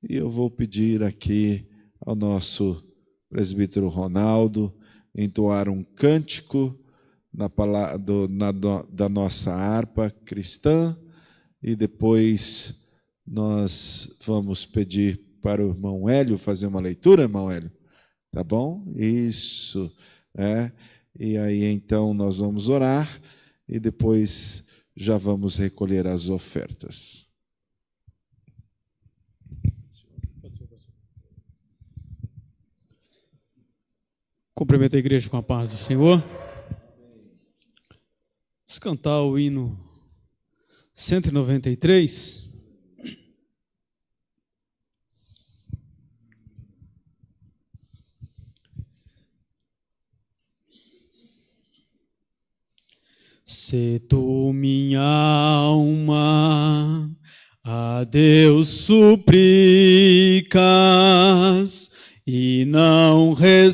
e eu vou pedir aqui ao nosso presbítero Ronaldo entoar um cântico da nossa harpa cristã, e depois nós vamos pedir para o irmão Hélio fazer uma leitura, irmão Hélio. Tá bom? Isso. E aí então nós vamos orar e depois já vamos recolher as ofertas. Cumprimento a igreja com a paz do Senhor. Vamos cantar o hino 193. Se tu, minha alma, a Deus suplicas e não recebes,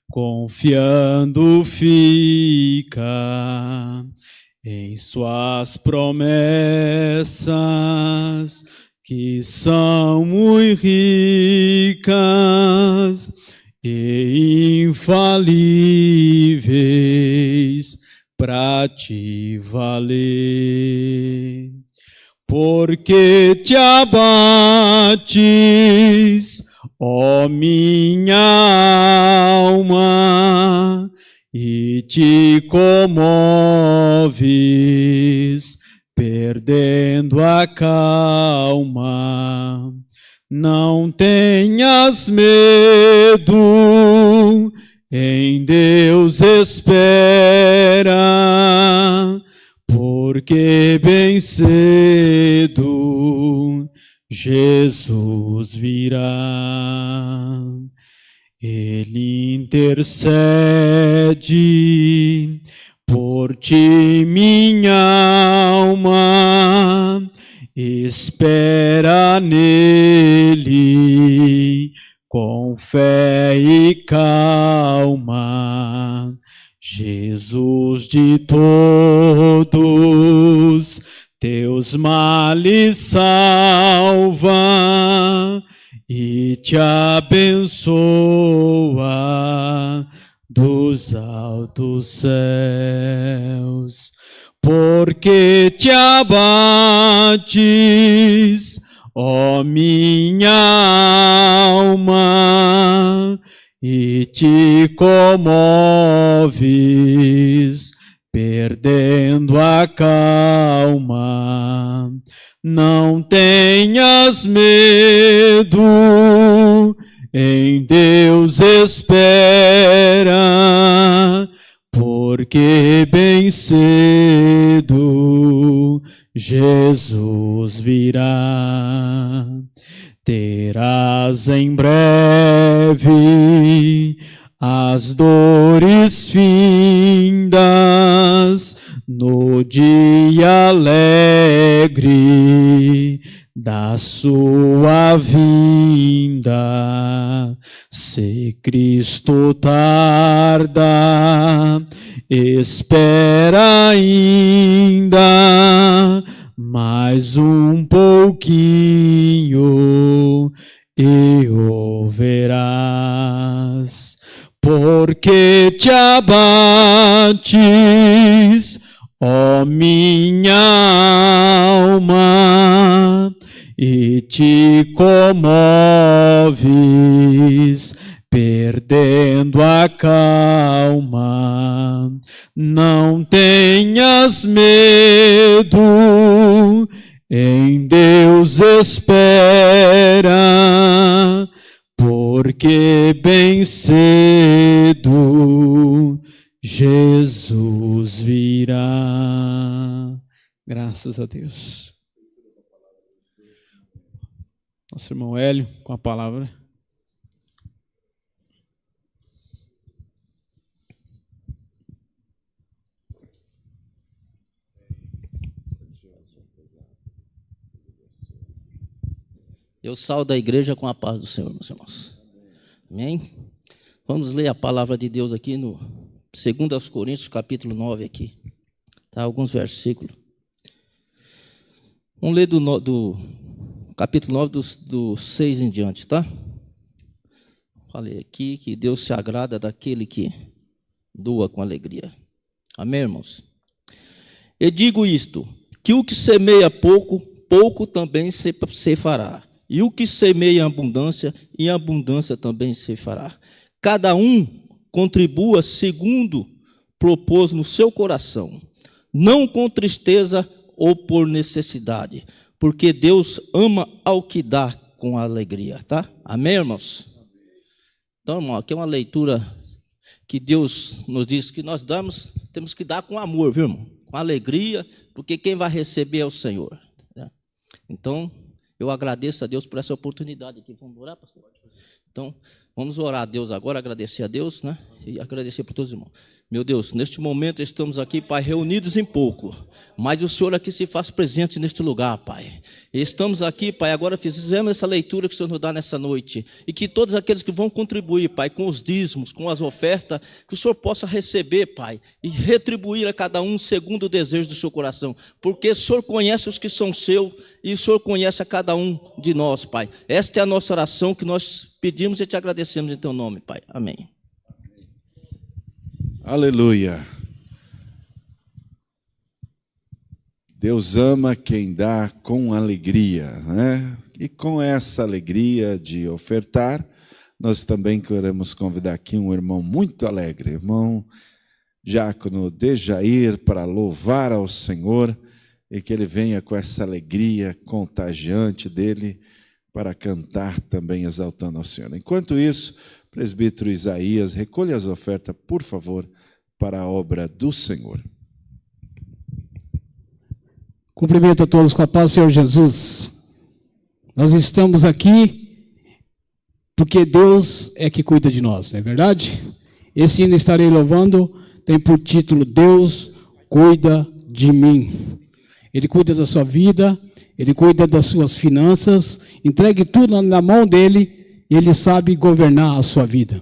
confiando fica em suas promessas, que são muito ricas e infalíveis para te valer. Porque te abates, ó minha alma, e te comoves, perdendo a calma. Não tenhas medo, em Deus espera, porque bem cedo Jesus virá. Ele intercede por ti, minha alma, espera nele com fé e calma. Jesus de todos teus males salva e te abençoa dos altos céus. Porque te abates, ó minha alma, e te comoves, perdendo a calma. Não tenhas medo, em Deus espera, porque bem cedo Jesus virá. Terás em breve as dores findas no dia alegre da sua vinda. Se Cristo tarda, espera ainda mais um pouquinho e o verás. Porque te abates, ó minha alma, e te comoves, perdendo a calma. Não tenhas medo, em Deus espera, porque bem cedo Jesus virá. Graças a Deus. Nosso irmão Hélio, com a palavra. Eu saúdo a igreja com a paz do Senhor, meus irmãos. Amém? Vamos ler a palavra de Deus aqui no 2 Coríntios, capítulo 9 aqui. Tá? Alguns versículos. Vamos ler do capítulo 9, do 6 em diante, tá? Falei aqui que Deus se agrada daquele que doa com alegria. Amém, irmãos? Eu digo isto, que o que semeia pouco, pouco também se fará. E o que semeia em abundância também se fará. Cada um contribua segundo propôs no seu coração, não com tristeza ou por necessidade, porque Deus ama ao que dá com alegria, tá? Amém, irmãos? Então, irmão, aqui é uma leitura que Deus nos diz que nós temos que dar com amor, viu, irmão? Com alegria, porque quem vai receber é o Senhor. Né? Então, eu agradeço a Deus por essa oportunidade aqui. Vamos orar, pastor? Então, vamos orar a Deus agora, agradecer a Deus, né? E agradecer por todos os irmãos. Meu Deus, neste momento estamos aqui, Pai, reunidos em pouco, mas o Senhor aqui se faz presente neste lugar, Pai. E estamos aqui, Pai, agora fizemos essa leitura que o Senhor nos dá nessa noite, e que todos aqueles que vão contribuir, Pai, com os dízimos, com as ofertas, que o Senhor possa receber, Pai, e retribuir a cada um segundo o desejo do seu coração, porque o Senhor conhece os que são seus, e o Senhor conhece a cada um de nós, Pai. Esta é a nossa oração que nós pedimos e te agradecemos em teu nome, Pai. Amém. Aleluia. Deus ama quem dá com alegria, né? E com essa alegria de ofertar, nós também queremos convidar aqui um irmão muito alegre, irmão Diácono Dejair, para louvar ao Senhor e que ele venha com essa alegria contagiante dele para cantar também exaltando ao Senhor. Enquanto isso, presbítero Isaías, recolha as ofertas, por favor, para a obra do Senhor. Cumprimento a todos com a paz do Senhor Jesus. Nós estamos aqui porque Deus é que cuida de nós, não é verdade? Esse hino estarei louvando tem por título Deus cuida de mim. Ele cuida da sua vida, Ele cuida das suas finanças, entregue tudo na mão dEle e Ele sabe governar a sua vida.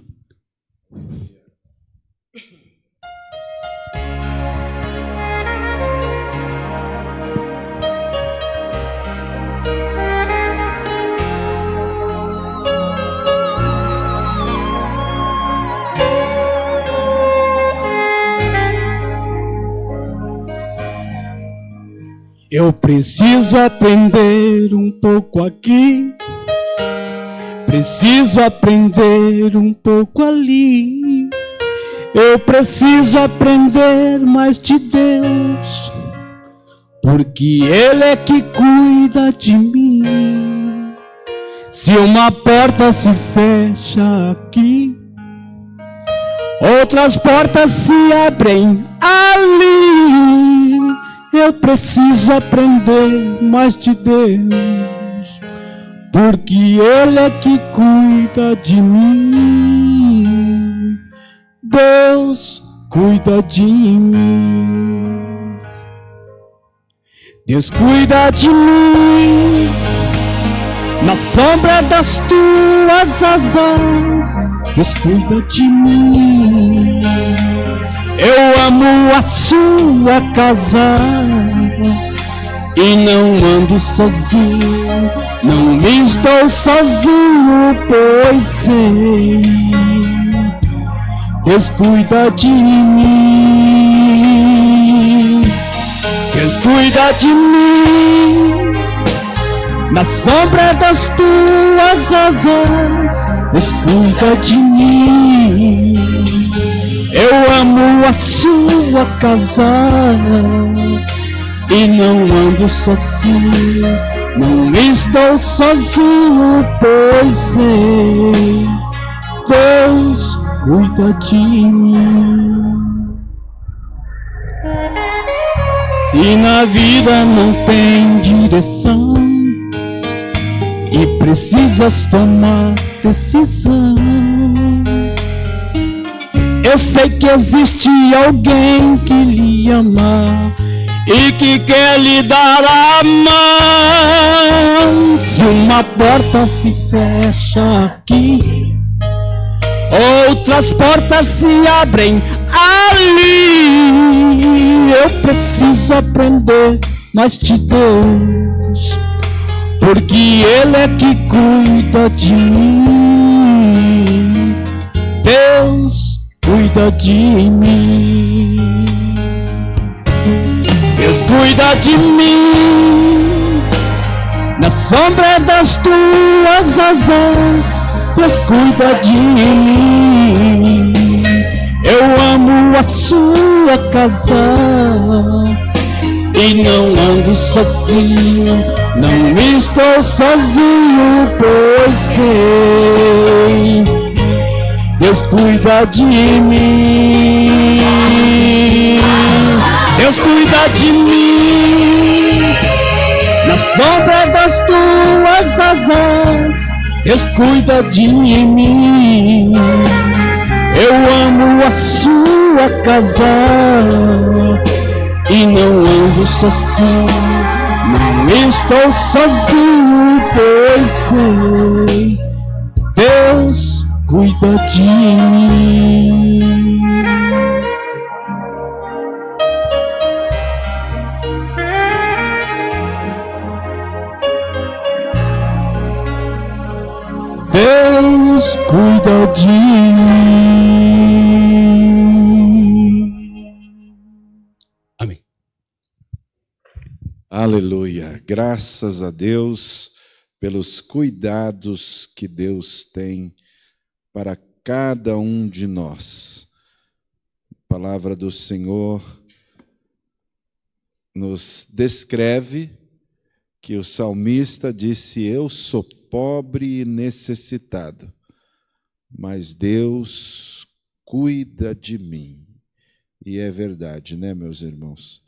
Eu preciso aprender um pouco aqui, preciso aprender um pouco ali. Eu preciso aprender mais de Deus, porque Ele é que cuida de mim. Se uma porta se fecha aqui, outras portas se abrem ali. Eu preciso aprender mais de Deus, porque Ele é que cuida de mim. Deus cuida de mim. Deus cuida de mim na sombra das tuas asas. Deus cuida de mim. Eu amo a sua casa e não ando sozinho, não me estou sozinho, pois sei, Deus cuida de mim. Deus cuida de mim na sombra das tuas asas. Deus cuida de mim. Eu amo a sua casa e não ando sozinho, não estou sozinho, pois sei, Deus cuida de mim. Se na vida não tem direção e precisas tomar decisão, eu sei que existe alguém que lhe ama e que quer lhe dar a mão. Se uma porta se fecha aqui, outras portas se abrem ali. Eu preciso aprender mas de Deus, porque Ele é que cuida de mim. Deus cuida de mim. Deus cuida de mim, na sombra das tuas asas. Deus cuida de mim. Eu amo a sua casa e não ando sozinho, não estou sozinho, pois sei, Deus cuida de mim. Deus cuida de mim, na sombra das tuas asas. Deus cuida de mim. Eu amo a sua casa e não ando sozinho, não estou sozinho, pois sei, Deus cuida de mim. Deus cuida de mim. Amém. Aleluia. Graças a Deus pelos cuidados que Deus tem para cada um de nós. A palavra do Senhor nos descreve que o salmista disse: eu sou pobre e necessitado, mas Deus cuida de mim. E é verdade, né, meus irmãos?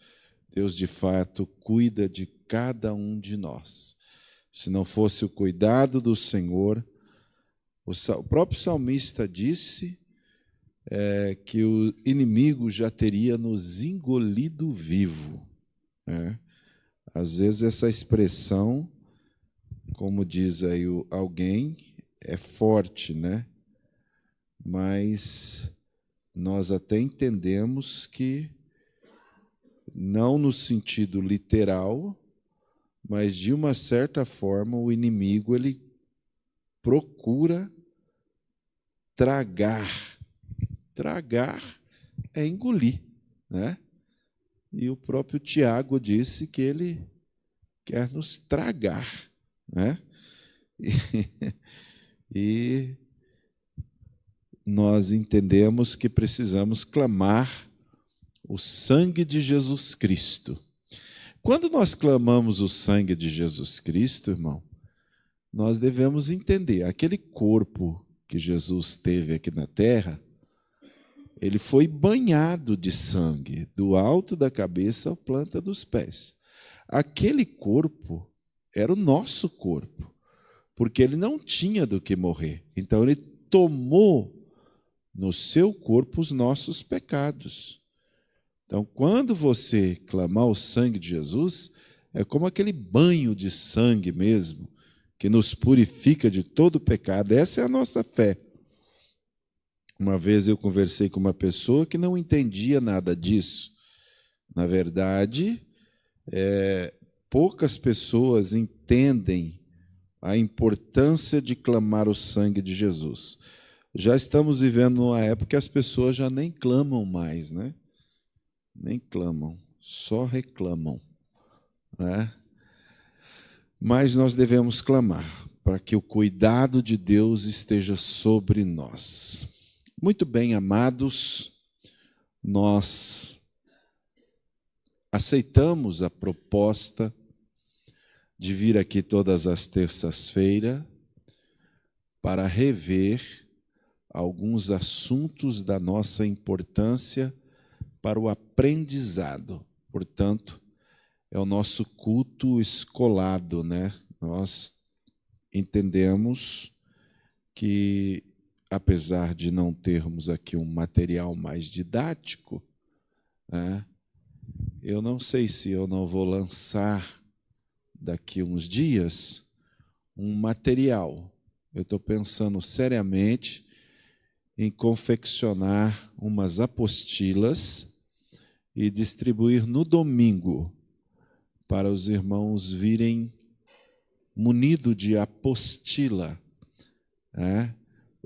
Deus, de fato, cuida de cada um de nós. Se não fosse o cuidado do Senhor, o próprio salmista disse que o inimigo já teria nos engolido vivo, né? Às vezes essa expressão, como diz aí alguém, é forte, né? Mas nós até entendemos que, não no sentido literal, mas de uma certa forma o inimigo ele procura tragar. Tragar é engolir, né? E o próprio Tiago disse que ele quer nos tragar, né? E nós entendemos que precisamos clamar o sangue de Jesus Cristo. Quando nós clamamos o sangue de Jesus Cristo, irmão, nós devemos entender, aquele corpo que Jesus teve aqui na terra, ele foi banhado de sangue, do alto da cabeça à planta dos pés. Aquele corpo era o nosso corpo, porque ele não tinha do que morrer. Então, ele tomou no seu corpo os nossos pecados. Então, quando você clamar o sangue de Jesus, é como aquele banho de sangue mesmo, que nos purifica de todo pecado. Essa é a nossa fé. Uma vez eu conversei com uma pessoa que não entendia nada disso. Na verdade, poucas pessoas entendem a importância de clamar o sangue de Jesus. Já estamos vivendo uma época que as pessoas já nem clamam mais, né? Nem clamam, só reclamam, né? Mas nós devemos clamar para que o cuidado de Deus esteja sobre nós. Muito bem, amados, nós aceitamos a proposta de vir aqui todas as terças-feiras para rever alguns assuntos da nossa importância para o aprendizado. Portanto, é o nosso culto escolado, né? Nós entendemos que, apesar de não termos aqui um material mais didático, né, eu não sei se eu não vou lançar daqui uns dias um material. Eu estou pensando seriamente em confeccionar umas apostilas e distribuir no domingo para os irmãos virem munido de apostila.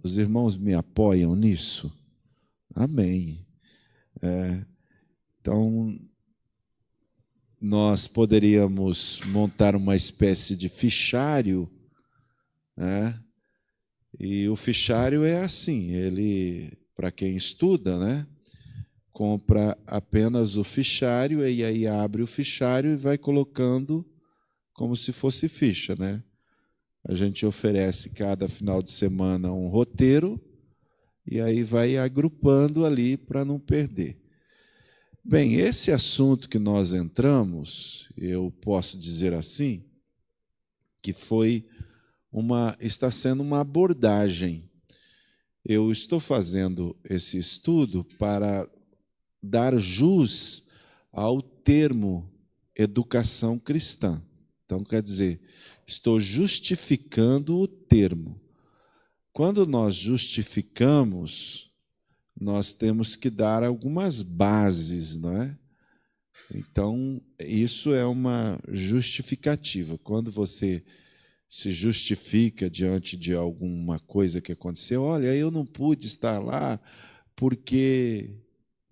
Os irmãos me apoiam nisso? Amém. Então, nós poderíamos montar uma espécie de fichário, e o fichário é assim, ele, para quem estuda, compra apenas o fichário e aí abre o fichário e vai colocando como se fosse ficha, A gente oferece cada final de semana um roteiro e aí vai agrupando ali para não perder. Bem, esse assunto que nós entramos, eu posso dizer assim, que está sendo uma abordagem. Eu estou fazendo esse estudo para dar jus ao termo educação cristã. Então, quer dizer, estou justificando o termo. Quando nós justificamos, nós temos que dar algumas bases, Então, isso é uma justificativa. Quando você se justifica diante de alguma coisa que aconteceu, olha, eu não pude estar lá porque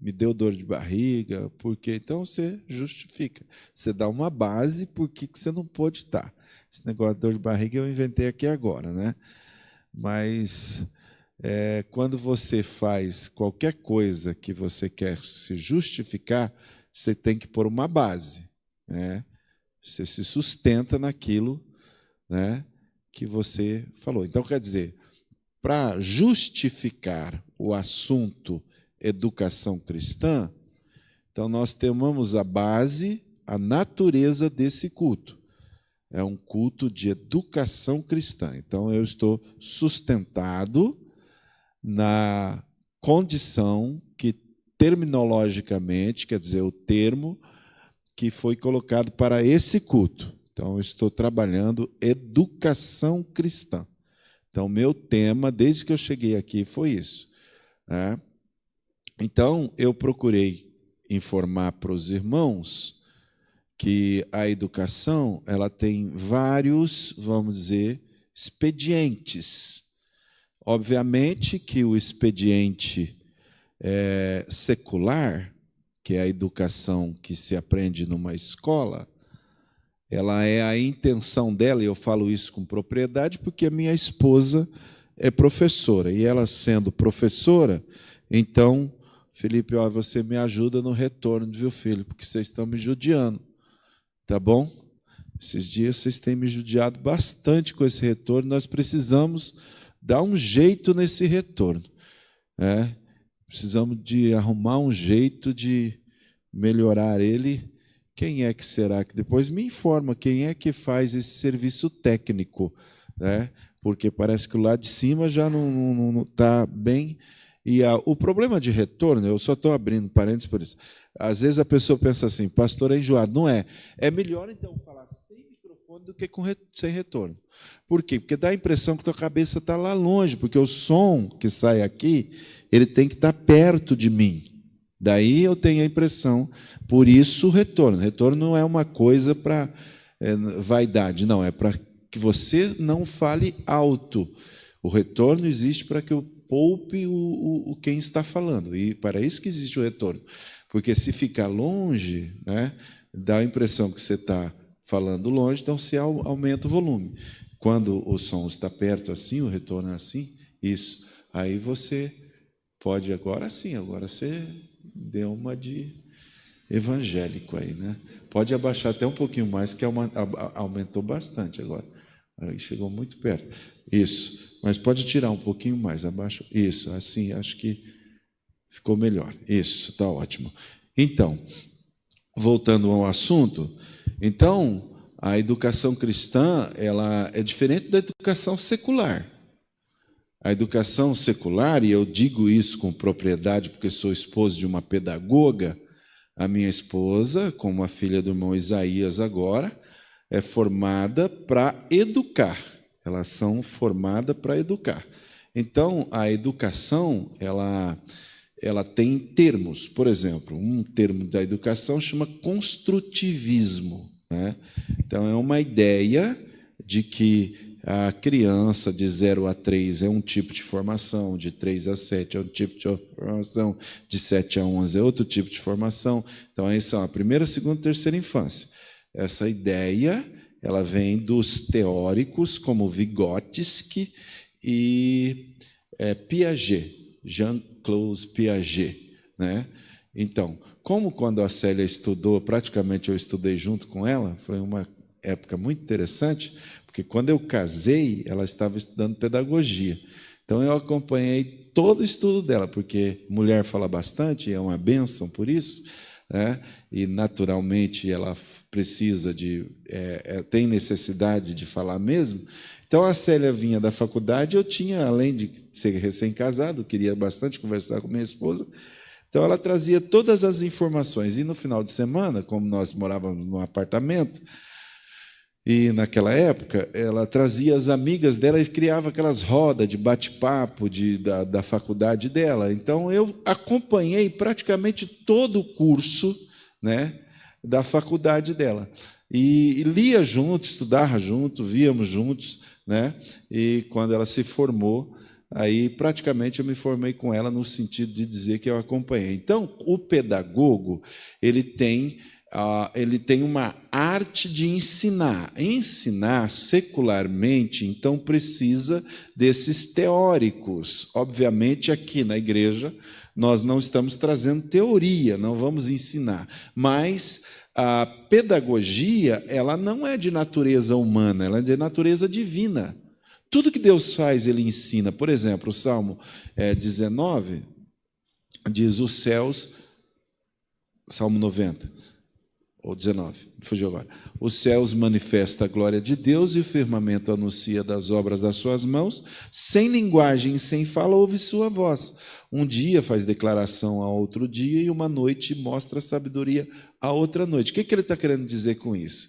me deu dor de barriga, porque então você justifica. Você dá uma base por que você não pôde estar. Esse negócio de dor de barriga eu inventei aqui agora, Mas quando você faz qualquer coisa que você quer se justificar, você tem que pôr uma base, Você se sustenta naquilo, que você falou. Então, quer dizer, para justificar o assunto educação cristã, então nós tomamos a base, a natureza desse culto. É um culto de educação cristã. Então, eu estou sustentado na condição que, terminologicamente, quer dizer, o termo que foi colocado para esse culto. Então, eu estou trabalhando educação cristã. Então, meu tema, desde que eu cheguei aqui, foi isso. Então, eu procurei informar para os irmãos que a educação ela tem vários, vamos dizer, expedientes. Obviamente que o expediente secular, que é a educação que se aprende numa escola, ela é a intenção dela, e eu falo isso com propriedade, porque a minha esposa é professora, e ela sendo professora, então, Felipe, você me ajuda no retorno, viu, filho? Porque vocês estão me judiando, tá bom? Esses dias vocês têm me judiado bastante com esse retorno, nós precisamos dar um jeito nesse retorno. Precisamos de arrumar um jeito de melhorar ele. Quem é que será que depois me informa quem é que faz esse serviço técnico, Porque parece que o lado de cima já não está bem. E o problema de retorno, eu só estou abrindo parênteses por isso. Às vezes a pessoa pensa assim, pastor é enjoado. Não é. É melhor então falar sem microfone do que sem retorno. Por quê? Porque dá a impressão que tua cabeça está lá longe, porque o som que sai aqui, ele tem que estar perto de mim. Daí eu tenho a impressão, por isso o retorno. Retorno não é uma coisa para vaidade, não, é para que você não fale alto. O retorno existe para que eu poupe quem está falando, e para isso que existe o retorno. Porque se ficar longe, dá a impressão que você está falando longe, então você aumenta o volume. Quando o som está perto assim, o retorno é assim, isso. Aí você pode, agora sim, agora você deu uma de evangélico aí, Pode abaixar até um pouquinho mais, que aumentou bastante agora. Aí chegou muito perto. Isso. Mas pode tirar um pouquinho mais, abaixo. Isso, assim, acho que ficou melhor. Isso, está ótimo. Então, voltando ao assunto, então, a educação cristã, ela é diferente da educação secular. A educação secular, e eu digo isso com propriedade porque sou esposo de uma pedagoga, a minha esposa, como a filha do irmão Isaías agora, é formada para educar. Elas são formadas para educar. Então, a educação, ela tem termos. Por exemplo, um termo da educação chama construtivismo. né? Então, é uma ideia de que a criança de 0 a 3 é um tipo de formação, de 3 a 7 é um tipo de formação, de 7 a 11 é outro tipo de formação. Então, aí são a primeira, segunda e terceira infância. Essa ideia, ela vem dos teóricos como Vygotsky e Piaget, Jean-Claude Piaget, né? Então, como quando a Célia estudou, praticamente eu estudei junto com ela, foi uma época muito interessante, porque quando eu casei, ela estava estudando pedagogia. Então, eu acompanhei todo o estudo dela, porque mulher fala bastante, é uma bênção por isso, né? E, naturalmente, ela precisa tem necessidade de falar mesmo. Então, a Célia vinha da faculdade, eu tinha, além de ser recém-casado, queria bastante conversar com minha esposa, então ela trazia todas as informações. E no final de semana, como nós morávamos num apartamento, e naquela época, ela trazia as amigas dela e criava aquelas rodas de bate-papo da faculdade dela. Então, eu acompanhei praticamente todo o curso, né, da faculdade dela. E lia junto, estudava junto, víamos juntos, né? E quando ela se formou, aí praticamente eu me formei com ela no sentido de dizer que eu acompanhei. Então, o pedagogo, ele tem uma arte de ensinar. Ensinar secularmente, então, precisa desses teóricos. Obviamente, aqui na igreja, nós não estamos trazendo teoria, não vamos ensinar, mas a pedagogia, ela não é de natureza humana, ela é de natureza divina. Tudo que Deus faz, Ele ensina. Por exemplo, o Salmo 19 diz os céus, Salmo 90, ou 19, fugiu agora. Os céus manifestam a glória de Deus e o firmamento anuncia das obras das suas mãos. Sem linguagem e sem fala ouve sua voz. Um dia faz declaração a outro dia e uma noite mostra sabedoria a outra noite. O que ele está querendo dizer com isso?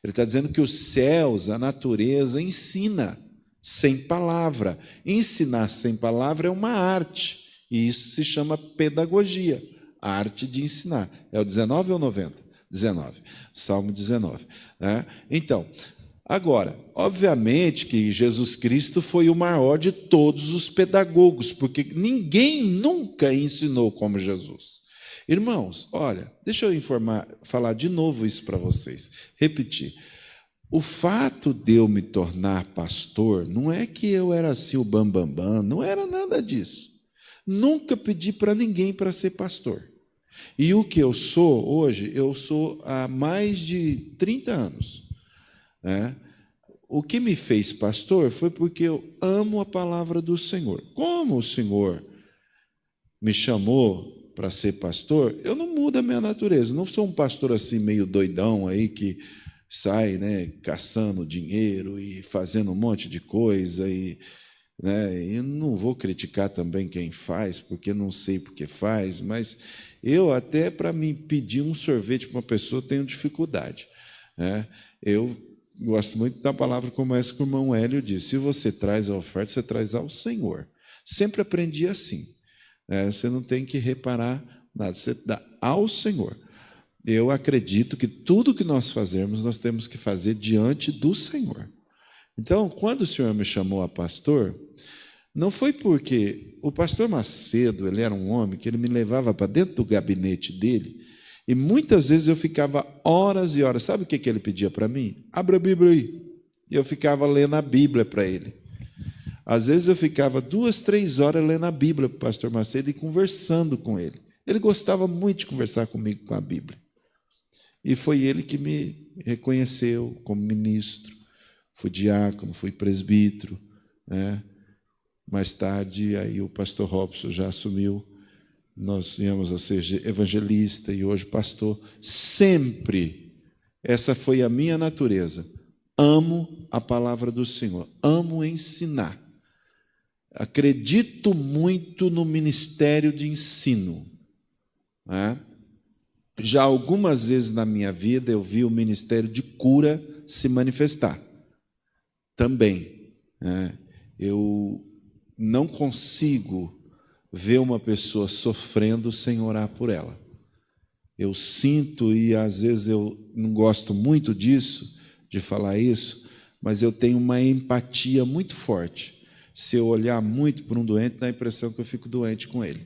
Ele está dizendo que os céus, a natureza, ensina sem palavra. Ensinar sem palavra é uma arte, e isso se chama pedagogia, a arte de ensinar. É o 19 ou 90? 19, Salmo 19. Né? Então, agora, obviamente que Jesus Cristo foi o maior de todos os pedagogos, porque ninguém nunca ensinou como Jesus. Irmãos, olha, deixa eu falar de novo isso para vocês, repetir. O fato de eu me tornar pastor não é que eu era assim o bambambam, não era nada disso. Nunca pedi para ninguém para ser pastor. E o que eu sou hoje, eu sou há mais de 30 anos. Né? O que me fez pastor foi porque eu amo a palavra do Senhor. Como o Senhor me chamou para ser pastor, eu não mudo a minha natureza. Não sou um pastor assim meio doidão aí que sai, né, caçando dinheiro e fazendo um monte de coisa e não vou criticar também quem faz, porque não sei porque faz, mas eu até para me pedir um sorvete para uma pessoa tenho dificuldade. Né? Eu gosto muito da palavra como essa que o irmão Hélio disse, se você traz a oferta, você traz ao Senhor. Sempre aprendi assim. Você não tem que reparar nada, você dá ao Senhor. Eu acredito que tudo que nós fazemos, nós temos que fazer diante do Senhor. Então, quando o Senhor me chamou a pastor, não foi porque o pastor Macedo, ele era um homem que ele me levava para dentro do gabinete dele e muitas vezes eu ficava horas e horas. Sabe o que ele pedia para mim? Abra a Bíblia aí. E eu ficava lendo a Bíblia para ele. Às vezes eu ficava 2, 3 horas lendo a Bíblia para o pastor Macedo e conversando com ele. Ele gostava muito de conversar comigo com a Bíblia. E foi ele que me reconheceu como ministro. Fui diácono, fui presbítero, né? Mais tarde, aí o pastor Robson já assumiu, nós viemos a ser evangelista e hoje pastor. Sempre, essa foi a minha natureza. Amo a palavra do Senhor, amo ensinar. Acredito muito no ministério de ensino. Né? Já algumas vezes na minha vida eu vi o ministério de cura se manifestar. Também. Né? Eu não consigo ver uma pessoa sofrendo sem orar por ela. eu sinto, e às vezes eu não gosto muito disso, de falar isso, mas eu tenho uma empatia muito forte. Se eu olhar muito para um doente, dá a impressão que eu fico doente com ele.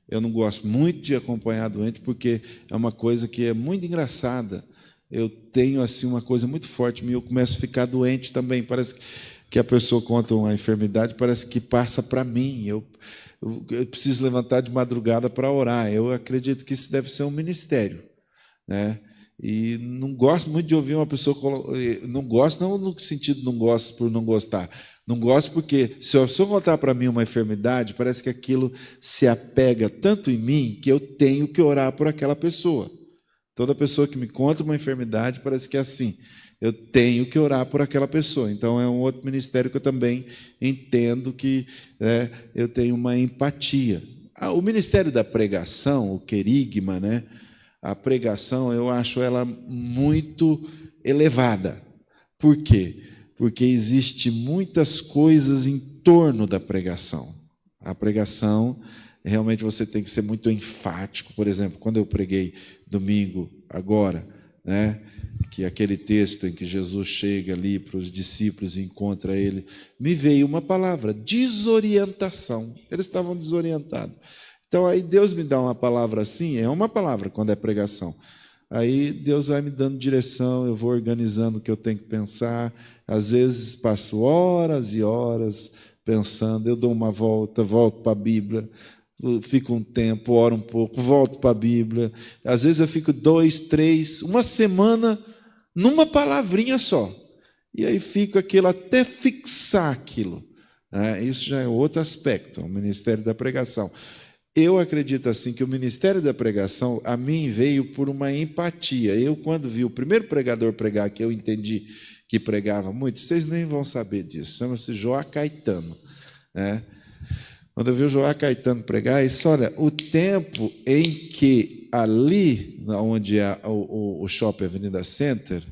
Eu não gosto muito de acompanhar doente, porque é uma coisa que é muito engraçada. Eu tenho assim uma coisa muito forte, e eu começo a ficar doente também. Parece que a pessoa conta uma enfermidade, parece que passa para mim. Eu preciso levantar de madrugada para orar. Eu acredito que isso deve ser um ministério, né? E não gosto muito de ouvir uma pessoa... Não gosto, não no sentido não gosto por não gostar. Não gosto porque, se a pessoa contar para mim uma enfermidade, parece que aquilo se apega tanto em mim que eu tenho que orar por aquela pessoa. Toda pessoa que me conta uma enfermidade, parece que é assim. Eu tenho que orar por aquela pessoa. Então, é um outro ministério que eu também entendo que eu tenho uma empatia. O ministério da pregação, o querigma, né? A pregação, eu acho ela muito elevada. Por quê? Porque existe muitas coisas em torno da pregação. A pregação, realmente você tem que ser muito enfático. Por exemplo, quando eu preguei domingo agora, né, que aquele texto em que Jesus chega ali para os discípulos e encontra ele, me veio uma palavra, desorientação. Eles estavam desorientados. Então, aí Deus me dá uma palavra assim, é uma palavra quando é pregação. Aí Deus vai me dando direção, eu vou organizando o que eu tenho que pensar. Às vezes passo horas e horas pensando, eu dou uma volta, volto para a Bíblia, fico um tempo, oro um pouco, volto para a Bíblia. Às vezes eu fico 2, 3, uma semana numa palavrinha só. E aí fico aquilo até fixar aquilo. Isso já é outro aspecto, o ministério da pregação. Eu acredito assim que o ministério da pregação a mim veio por uma empatia. Eu, quando vi o primeiro pregador pregar, que eu entendi que pregava muito, vocês nem vão saber disso, chama-se Joá Caetano, né? Quando eu vi o Joá Caetano pregar, disse, olha, o tempo em que ali, onde é o Shopping Avenida Center,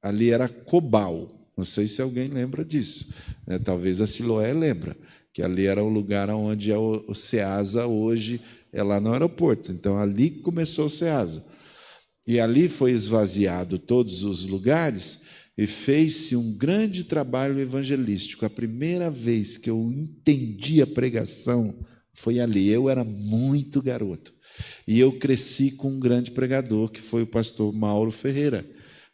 ali era Cobal. Não sei se alguém lembra disso, né? Talvez a Siloé lembra, que ali era o lugar onde é o Ceasa hoje, é lá no aeroporto. Então, ali começou o Ceasa. E ali foi esvaziado todos os lugares e fez-se um grande trabalho evangelístico. A primeira vez que eu entendi a pregação foi ali. Eu era muito garoto. E eu cresci com um grande pregador, que foi o pastor Mauro Ferreira,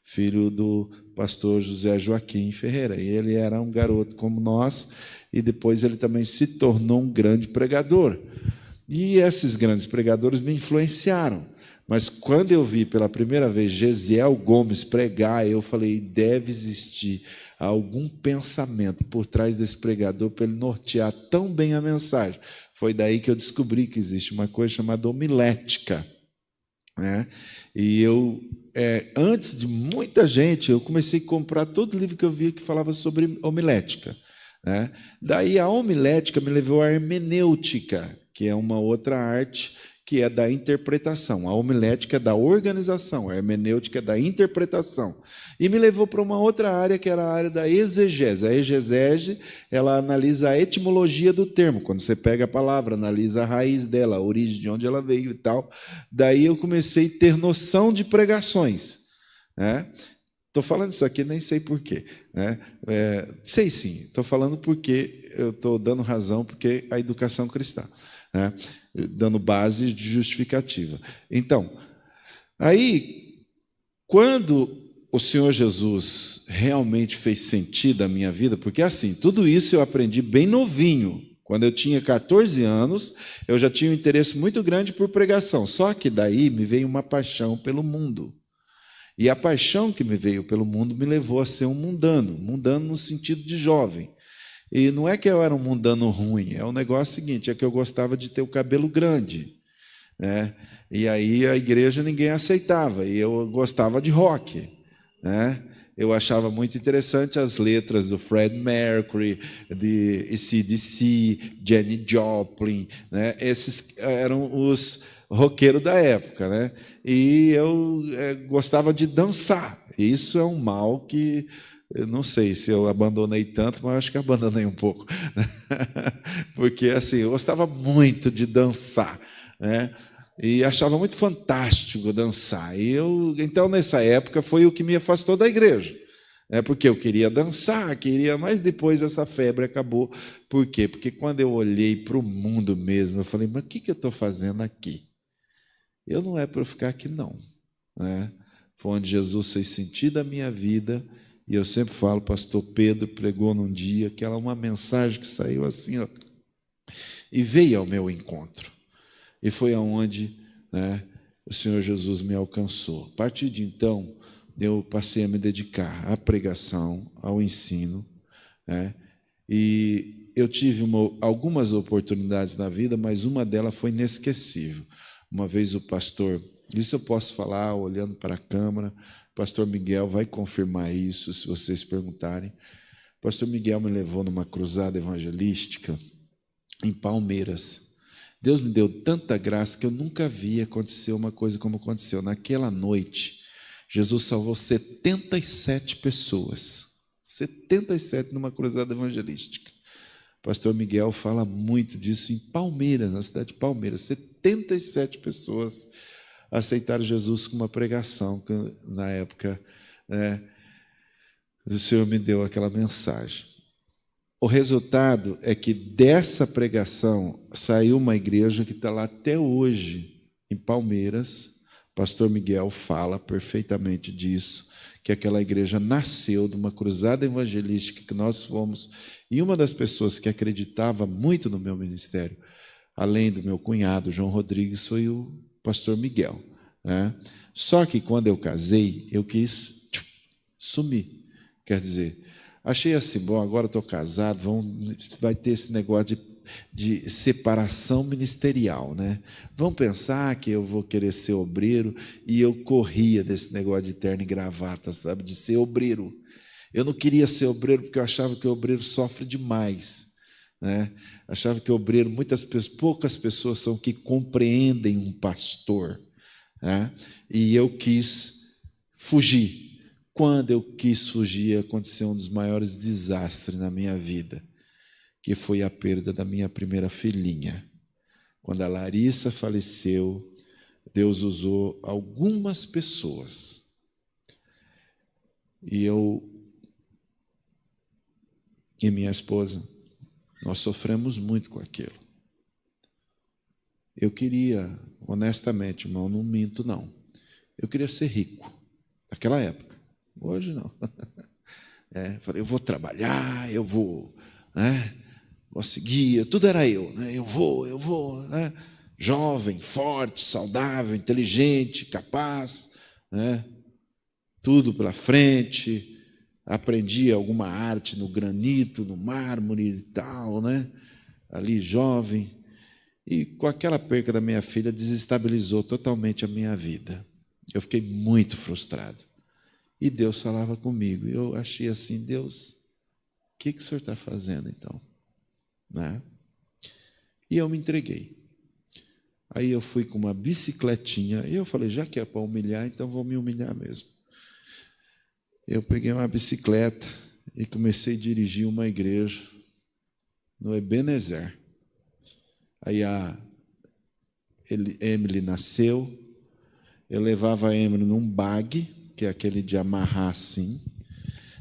filho do pastor José Joaquim Ferreira. E ele era um garoto como nós, e depois ele também se tornou um grande pregador. E esses grandes pregadores me influenciaram. Mas quando eu vi pela primeira vez Gesiel Gomes pregar, eu falei, deve existir algum pensamento por trás desse pregador para ele nortear tão bem a mensagem. Foi daí que eu descobri que existe uma coisa chamada homilética, né? E eu, antes de muita gente, eu comecei a comprar todo livro que eu via que falava sobre homilética, né? Daí a homilética me levou à hermenêutica, que é uma outra arte que é da interpretação. A homilética é da organização, a hermenêutica é da interpretação. E me levou para uma outra área, que era a área da exegese. A exegese, ela analisa a etimologia do termo. Quando você pega a palavra, analisa a raiz dela, a origem, de onde ela veio e tal. Daí eu comecei a ter noção de pregações, né? Estou falando isso aqui, nem sei porquê, né? Sei sim, estou falando porque eu estou dando razão, porque a educação cristã, né? Dando base de justificativa. Então, aí, quando o Senhor Jesus realmente fez sentido a minha vida, porque assim, tudo isso eu aprendi bem novinho. Quando eu tinha 14 anos, eu já tinha um interesse muito grande por pregação, só que daí me veio uma paixão pelo mundo. E a paixão que me veio pelo mundo me levou a ser um mundano no sentido de jovem. E não é que eu era um mundano ruim, é o negócio seguinte, é que eu gostava de ter o cabelo grande, né? E aí a igreja ninguém aceitava, e eu gostava de rock, né? Eu achava muito interessante as letras do Fred Mercury, de AC/DC, Janis Joplin, né? Esses eram os roqueiros da época, né? E eu gostava de dançar. Isso é um mal que eu não sei se eu abandonei tanto, mas acho que abandonei um pouco. Porque assim, eu gostava muito de dançar, né? E achava muito fantástico dançar. Então, nessa época, foi o que me afastou da igreja. Porque eu queria dançar, mas depois essa febre acabou. Por quê? Porque quando eu olhei para o mundo mesmo, eu falei, mas o que eu estou fazendo aqui? Eu não é para eu ficar aqui, não. Foi onde Jesus fez sentido a minha vida. E eu sempre falo, pastor Pedro pregou num dia, que era uma mensagem que saiu assim, ó, e veio ao meu encontro. E foi aonde o Senhor Jesus me alcançou. A partir de então, eu passei a me dedicar à pregação, ao ensino, e eu tive algumas oportunidades na vida, mas uma delas foi inesquecível. Uma vez o pastor, isso eu posso falar olhando para a câmera, o pastor Miguel vai confirmar isso, se vocês perguntarem. O pastor Miguel me levou numa cruzada evangelística em Palmeiras. Deus me deu tanta graça que eu nunca vi acontecer uma coisa como aconteceu. Naquela noite, Jesus salvou 77 pessoas. 77 numa cruzada evangelística. O pastor Miguel fala muito disso em Palmeiras, na cidade de Palmeiras. 77 pessoas aceitaram Jesus com uma pregação, que na época o Senhor me deu aquela mensagem. O resultado é que dessa pregação saiu uma igreja que está lá até hoje, em Palmeiras. O pastor Miguel fala perfeitamente disso, que aquela igreja nasceu de uma cruzada evangelística que nós fomos, e uma das pessoas que acreditava muito no meu ministério, além do meu cunhado, João Rodrigues, foi o pastor Miguel. Só que quando eu casei, eu quis sumir. Quer dizer, achei assim, bom, agora estou casado, vai ter esse negócio de separação ministerial, Vão pensar que eu vou querer ser obreiro, e eu corria desse negócio de terno e gravata, sabe, de ser obreiro. Eu não queria ser obreiro porque eu achava que o obreiro sofre demais, Achava que o obreiro, poucas pessoas são que compreendem um pastor, E eu quis fugir. Quando eu quis fugir, aconteceu um dos maiores desastres na minha vida, que foi a perda da minha primeira filhinha. Quando a Larissa faleceu, Deus usou algumas pessoas. E eu e minha esposa, nós sofremos muito com aquilo. Eu queria, honestamente, irmão, não minto, não. Eu queria ser rico, naquela época. Hoje não. Falei, eu vou trabalhar, eu vou conseguir, tudo era eu, eu vou, jovem, forte, saudável, inteligente, capaz, tudo pela frente, aprendi alguma arte no granito, no mármore e tal, ali jovem, e com aquela perca da minha filha desestabilizou totalmente a minha vida. Eu fiquei muito frustrado. E Deus falava comigo. Eu achei assim, Deus, o que o Senhor está fazendo então? E eu me entreguei. Aí eu fui com uma bicicletinha, e eu falei, já que é para humilhar, então vou me humilhar mesmo. Eu peguei uma bicicleta e comecei a dirigir uma igreja no Ebenezer. Aí a Emily nasceu, eu levava a Emily num bag, que é aquele de amarrar assim,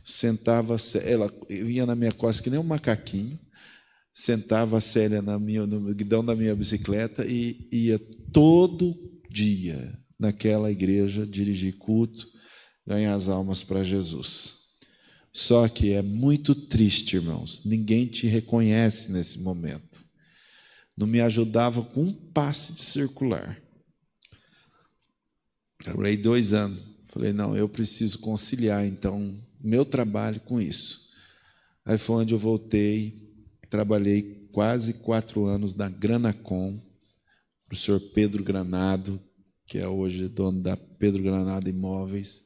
sentava, ela vinha na minha costa que nem um macaquinho, sentava a Célia no guidão da minha bicicleta e ia todo dia naquela igreja dirigir culto, ganhar as almas para Jesus. Só que é muito triste, irmãos, ninguém te reconhece nesse momento. Não me ajudava com um passe de circular. Trabalhei 2 anos. Falei, não, eu preciso conciliar, então, meu trabalho com isso. Aí foi onde eu voltei, trabalhei quase 4 anos na Granacom, para o senhor Pedro Granado, que é hoje dono da Pedro Granado Imóveis,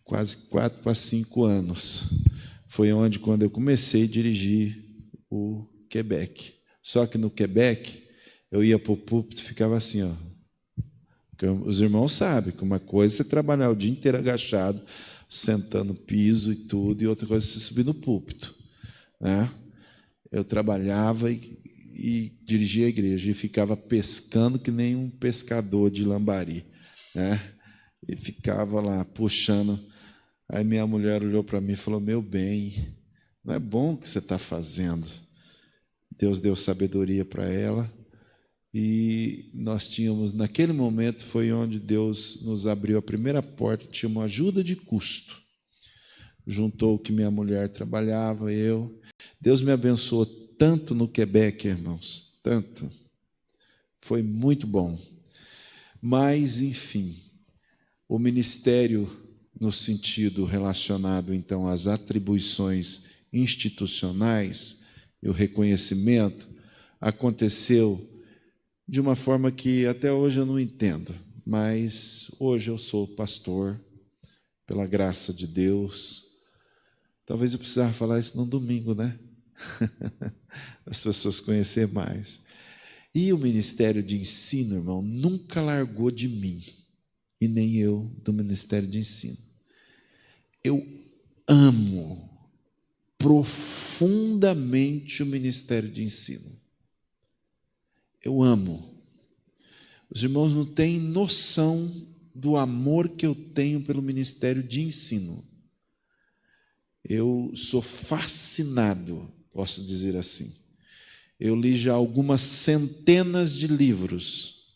quase 4 para 5 anos. Foi onde, quando eu comecei a dirigir o Quebec. Só que no Quebec, eu ia para o púlpito e ficava assim, ó. Porque os irmãos sabem que uma coisa é você trabalhar o dia inteiro agachado, sentando no piso e tudo, e outra coisa é você subir no púlpito. Eu trabalhava e dirigia a igreja, e ficava pescando que nem um pescador de lambari, né? E ficava lá puxando. Aí minha mulher olhou para mim e falou: meu bem, não é bom o que você está fazendo. Deus deu sabedoria para ela, e nós tínhamos, naquele momento, foi onde Deus nos abriu a primeira porta, tinha uma ajuda de custo. Juntou o que minha mulher trabalhava, eu. Deus me abençoou tanto no Quebec, irmãos, tanto. Foi muito bom. Mas, enfim, o ministério, no sentido relacionado, então, às atribuições institucionais e o reconhecimento, aconteceu de uma forma que até hoje eu não entendo, mas hoje eu sou pastor, pela graça de Deus. Talvez eu precisava falar isso no domingo, né? As pessoas conhecerem mais. E o ministério de ensino, irmão, nunca largou de mim, e nem eu do ministério de ensino. Eu amo profundamente o ministério de ensino. Eu amo. Os irmãos não têm noção do amor que eu tenho pelo ministério de ensino. Eu sou fascinado, posso dizer assim. Eu li já algumas centenas de livros,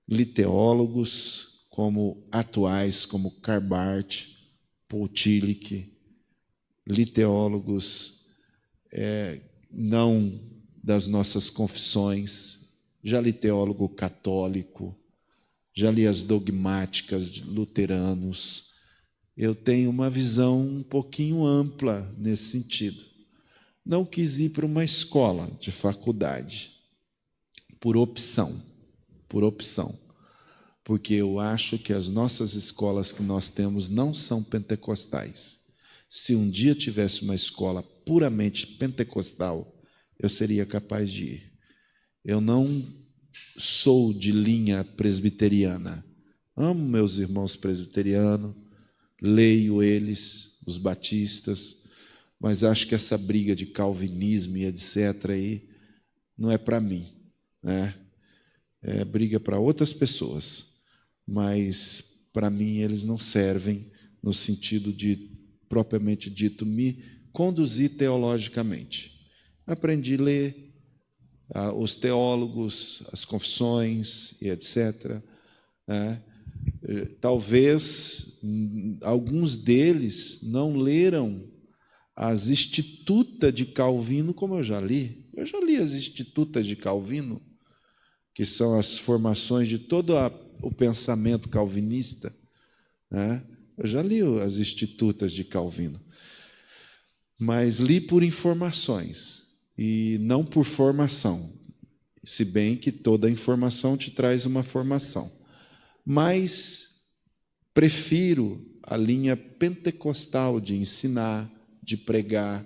li teólogos como atuais, como Karl Barth, Paul Tillich, li teólogos não das nossas confissões, já li teólogo católico, já li as dogmáticas de luteranos. Eu tenho uma visão um pouquinho ampla nesse sentido. Não quis ir para uma escola de faculdade, por opção, porque eu acho que as nossas escolas que nós temos não são pentecostais. Se um dia tivesse uma escola puramente pentecostal, eu seria capaz de ir. Eu não sou de linha presbiteriana. Amo meus irmãos presbiterianos, leio eles, os batistas, mas acho que essa briga de calvinismo e etc. aí não é para mim, né? É briga para outras pessoas, mas para mim eles não servem no sentido de, propriamente dito, me conduzir teologicamente. Aprendi a ler os teólogos, as confissões e etc. né? Talvez alguns deles não leram as Institutas de Calvino, como eu já li. Eu já li as Institutas de Calvino, que são as formações de todo o pensamento calvinista, né? Eu já li as Institutas de Calvino, mas li por informações e não por formação, se bem que toda informação te traz uma formação. Mas prefiro a linha pentecostal de ensinar, de pregar,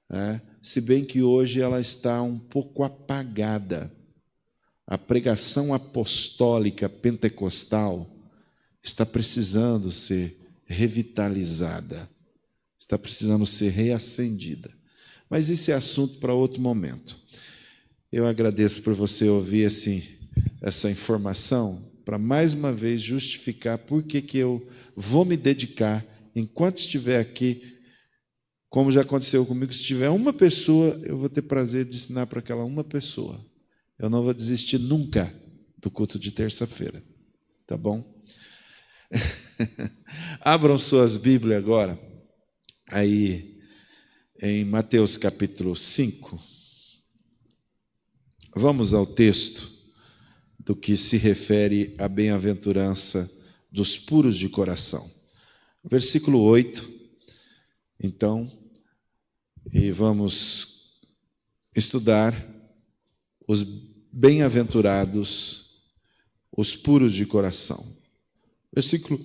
né? Se bem que hoje ela está um pouco apagada. A pregação apostólica pentecostal está precisando ser revitalizada, está precisando ser reacendida. Mas esse é assunto para outro momento. Eu agradeço por você ouvir essa informação, para mais uma vez justificar por que eu vou me dedicar, enquanto estiver aqui, como já aconteceu comigo, se tiver uma pessoa, eu vou ter prazer de ensinar para aquela uma pessoa. Eu não vou desistir nunca do culto de terça-feira, tá bom? Abram suas Bíblias agora, aí em Mateus capítulo 5. Vamos ao texto do que se refere à bem-aventurança dos puros de coração. Versículo 8, então, e vamos estudar os bem-aventurados, os puros de coração. Versículo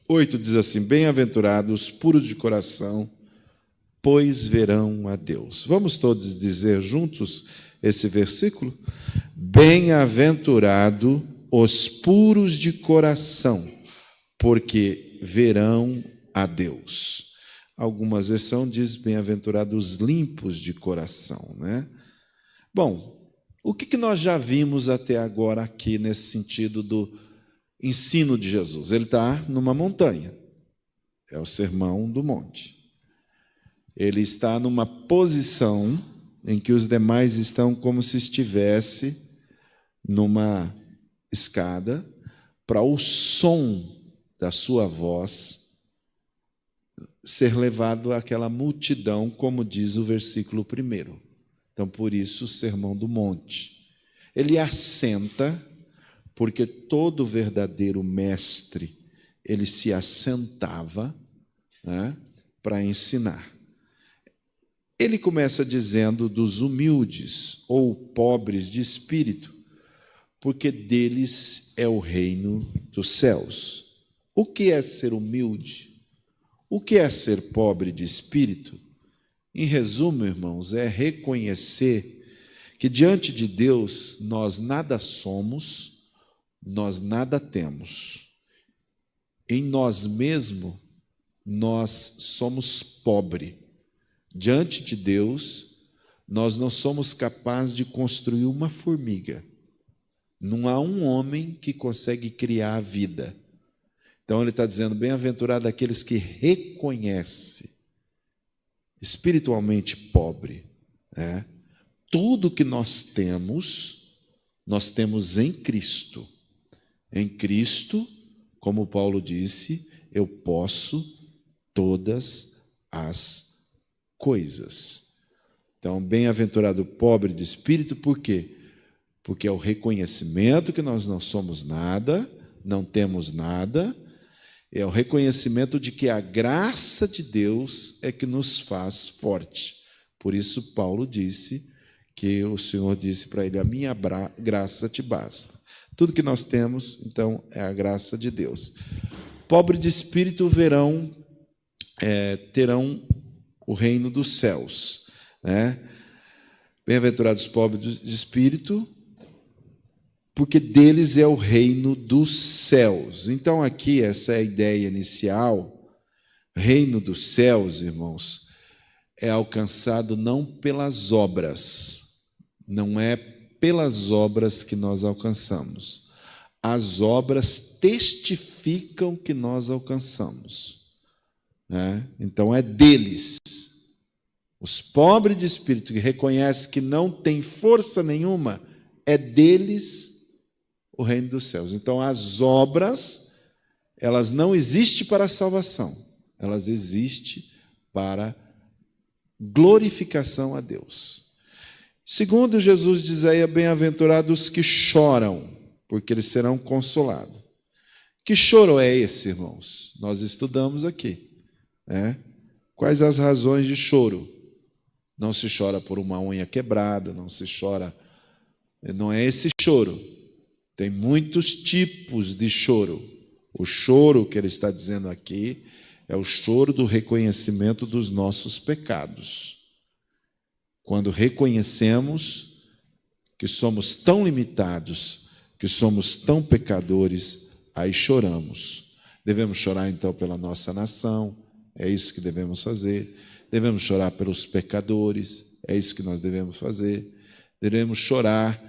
8 diz assim: bem-aventurados os puros de coração, pois verão a Deus. Vamos todos dizer juntos esse versículo? Bem-aventurado os puros de coração, porque verão a Deus. Algumas versões dizem bem-aventurados os limpos de coração, né? Bom, O que nós já vimos até agora aqui nesse sentido do ensino de Jesus? Ele está numa montanha, é o Sermão do Monte. Ele está numa posição em que os demais estão como se estivesse numa escada, para o som da sua voz ser levado àquela multidão, como diz o versículo 1. Então, por isso, o Sermão do Monte. Ele assenta, porque todo verdadeiro mestre, ele se assentava, né, para ensinar. Ele começa dizendo dos humildes ou pobres de espírito, porque deles é o reino dos céus. O que é ser humilde? O que é ser pobre de espírito? Em resumo, irmãos, é reconhecer que diante de Deus nós nada somos, nós nada temos. Em nós mesmos, nós somos pobres. Diante de Deus, nós não somos capazes de construir uma formiga. Não há um homem que consegue criar a vida. Então ele está dizendo, bem-aventurado aqueles que reconhecem espiritualmente pobre. Né? Tudo que nós temos em Cristo. Em Cristo, como Paulo disse, eu posso todas as coisas. Então, bem-aventurado o pobre de espírito, por quê? Porque é o reconhecimento que nós não somos nada, não temos nada, é o reconhecimento de que a graça de Deus é que nos faz forte. Por isso, Paulo disse que o Senhor disse para ele, a minha graça te basta. Tudo que nós temos, então, é a graça de Deus. Pobre de espírito terão o reino dos céus. Né? Bem-aventurados pobres de espírito, porque deles é o reino dos céus. Então, aqui, essa é a ideia inicial. Reino dos céus, irmãos, é alcançado não pelas obras. Não é pelas obras que nós alcançamos. As obras testificam que nós alcançamos. Né? Então, é deles. Os pobres de espírito que reconhecem que não tem força nenhuma, é deles o reino dos céus. Então, as obras, elas não existem para a salvação, elas existem para glorificação a Deus. Segundo Jesus diz aí, bem-aventurados que choram, porque eles serão consolados. Que choro é esse, irmãos? Nós estudamos aqui. Né? Quais as razões de choro? Não se chora por uma unha quebrada, não se chora... Não é esse choro. Tem muitos tipos de choro. O choro que ele está dizendo aqui é o choro do reconhecimento dos nossos pecados. Quando reconhecemos que somos tão limitados, que somos tão pecadores, aí choramos. Devemos chorar, então, pela nossa nação, é isso que devemos fazer. Devemos chorar pelos pecadores, é isso que nós devemos fazer. Devemos chorar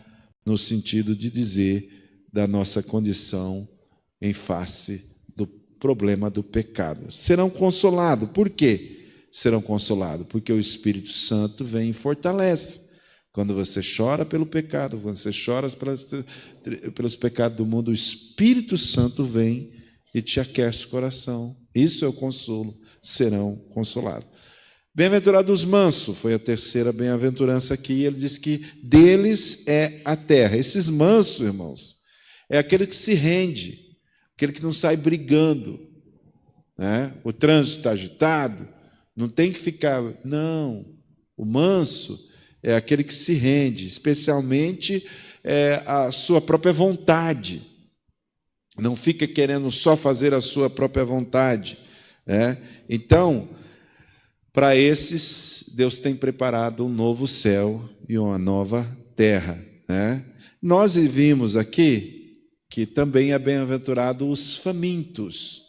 no sentido de dizer da nossa condição em face do problema do pecado. Serão consolados. Por quê? Serão consolados porque o Espírito Santo vem e fortalece. Quando você chora pelo pecado, quando você chora pelos pecados do mundo, o Espírito Santo vem e te aquece o coração. Isso é o consolo. Serão consolados. Bem-aventurados os mansos, foi a terceira bem-aventurança aqui. Ele diz que deles é a terra. Esses mansos, irmãos, é aquele que se rende, aquele que não sai brigando. Né? O trânsito está agitado, não tem que ficar... Não, o manso é aquele que se rende, especialmente a sua própria vontade. Não fica querendo só fazer a sua própria vontade. Né? Então, para esses, Deus tem preparado um novo céu e uma nova terra. Né? Nós vimos aqui que também é bem-aventurado os famintos,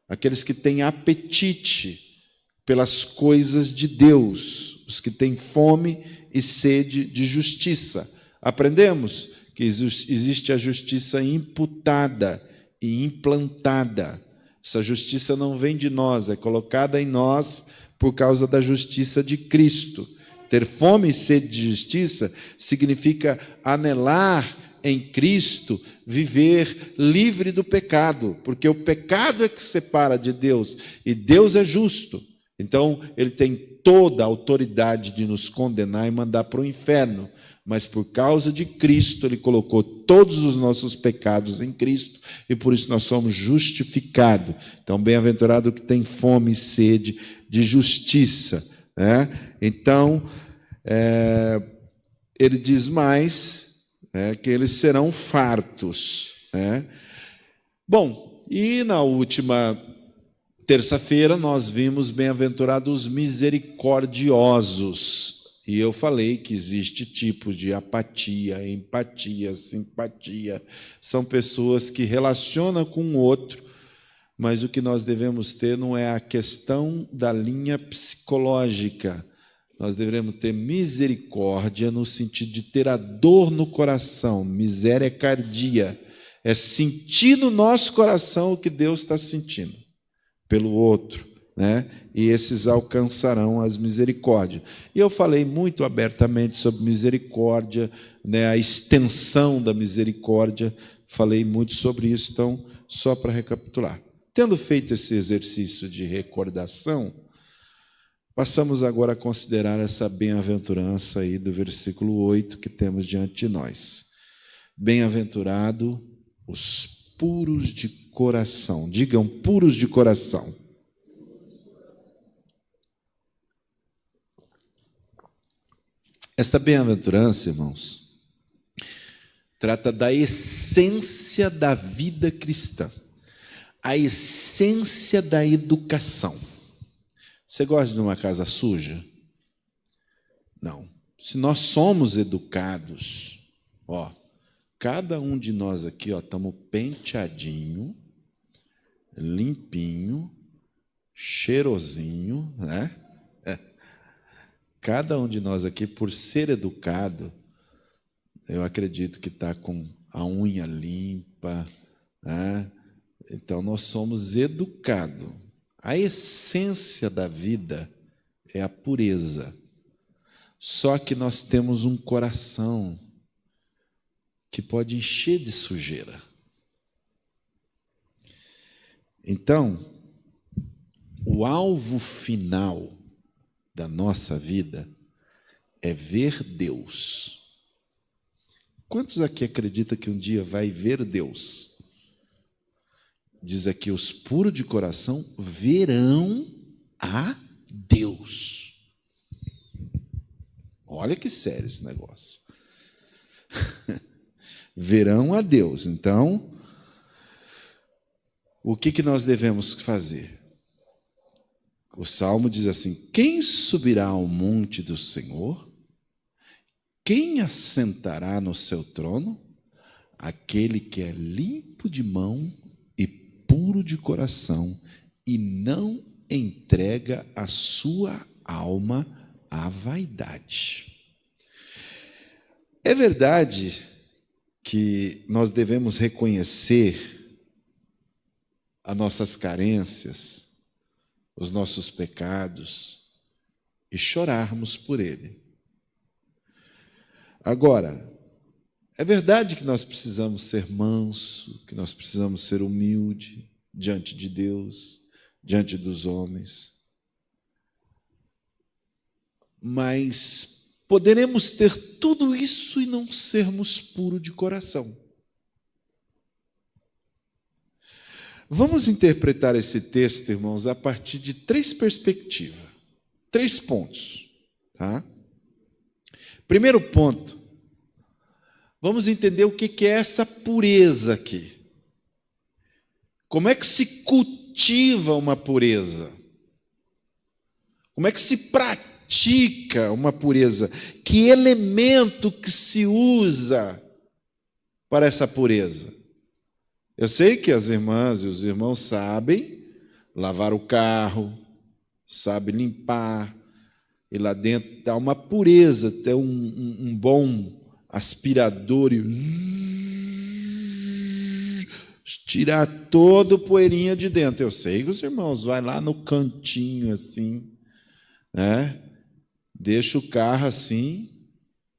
aqueles que têm apetite pelas coisas de Deus, os que têm fome e sede de justiça. Aprendemos que existe a justiça imputada e implantada. Essa justiça não vem de nós, é colocada em nós por causa da justiça de Cristo. Ter fome e sede de justiça significa anelar em Cristo, viver livre do pecado, porque o pecado é que separa de Deus, e Deus é justo. Então, Ele tem toda a autoridade de nos condenar e mandar para o inferno, mas por causa de Cristo, Ele colocou todos os nossos pecados em Cristo, e por isso nós somos justificados. Então, bem-aventurado que tem fome e sede de justiça, né? Então, ele diz mais, que eles serão fartos, né? Bom, e na última terça-feira nós vimos bem-aventurados misericordiosos. E eu falei que existe tipos de apatia, empatia, simpatia. São pessoas que relacionam com o outro, mas o que nós devemos ter não é a questão da linha psicológica. Nós devemos ter misericórdia no sentido de ter a dor no coração. Miséria é cardia. É sentir no nosso coração o que Deus está sentindo pelo outro, né? E esses alcançarão as misericórdias. E eu falei muito abertamente sobre misericórdia, né? A extensão da misericórdia, falei muito sobre isso, então, só para recapitular. Tendo feito esse exercício de recordação, passamos agora a considerar essa bem-aventurança aí do versículo 8 que temos diante de nós. Bem-aventurado os puros de coração. Digam, puros de coração. Esta bem-aventurança, irmãos, trata da essência da vida cristã, a essência da educação. Você gosta de uma casa suja? Não. Se nós somos educados, cada um de nós aqui, estamos penteadinho, limpinho, cheirosinho, né? Cada um de nós aqui, por ser educado, eu acredito que está com a unha limpa, né? Então, nós somos educados. A essência da vida é a pureza. Só que nós temos um coração que pode encher de sujeira. Então, o alvo final da nossa vida é ver Deus. Quantos aqui acreditam que um dia vai ver Deus? Diz aqui, os puros de coração verão a Deus. Olha que sério esse negócio. Verão a Deus. Então, o que nós devemos fazer? O Salmo diz assim: quem subirá ao monte do Senhor? Quem assentará no seu trono? Aquele que é limpo de mão e puro de coração, e não entrega a sua alma à vaidade. É verdade que nós devemos reconhecer as nossas carências, os nossos pecados e chorarmos por ele. Agora, é verdade que nós precisamos ser manso, que nós precisamos ser humilde diante de Deus, diante dos homens. Mas poderemos ter tudo isso e não sermos puros de coração. Vamos interpretar esse texto, irmãos, a partir de 3 perspectivas, 3 pontos, tá? Primeiro ponto, vamos entender o que é essa pureza aqui. Como é que se cultiva uma pureza? Como é que se pratica uma pureza? Que elemento que se usa para essa pureza? Eu sei que as irmãs e os irmãos sabem lavar o carro, sabem limpar, e lá dentro dá uma pureza, tem um bom aspirador e tirar todo o poeirinha de dentro. Eu sei que os irmãos vai lá no cantinho assim, né? Deixa o carro assim,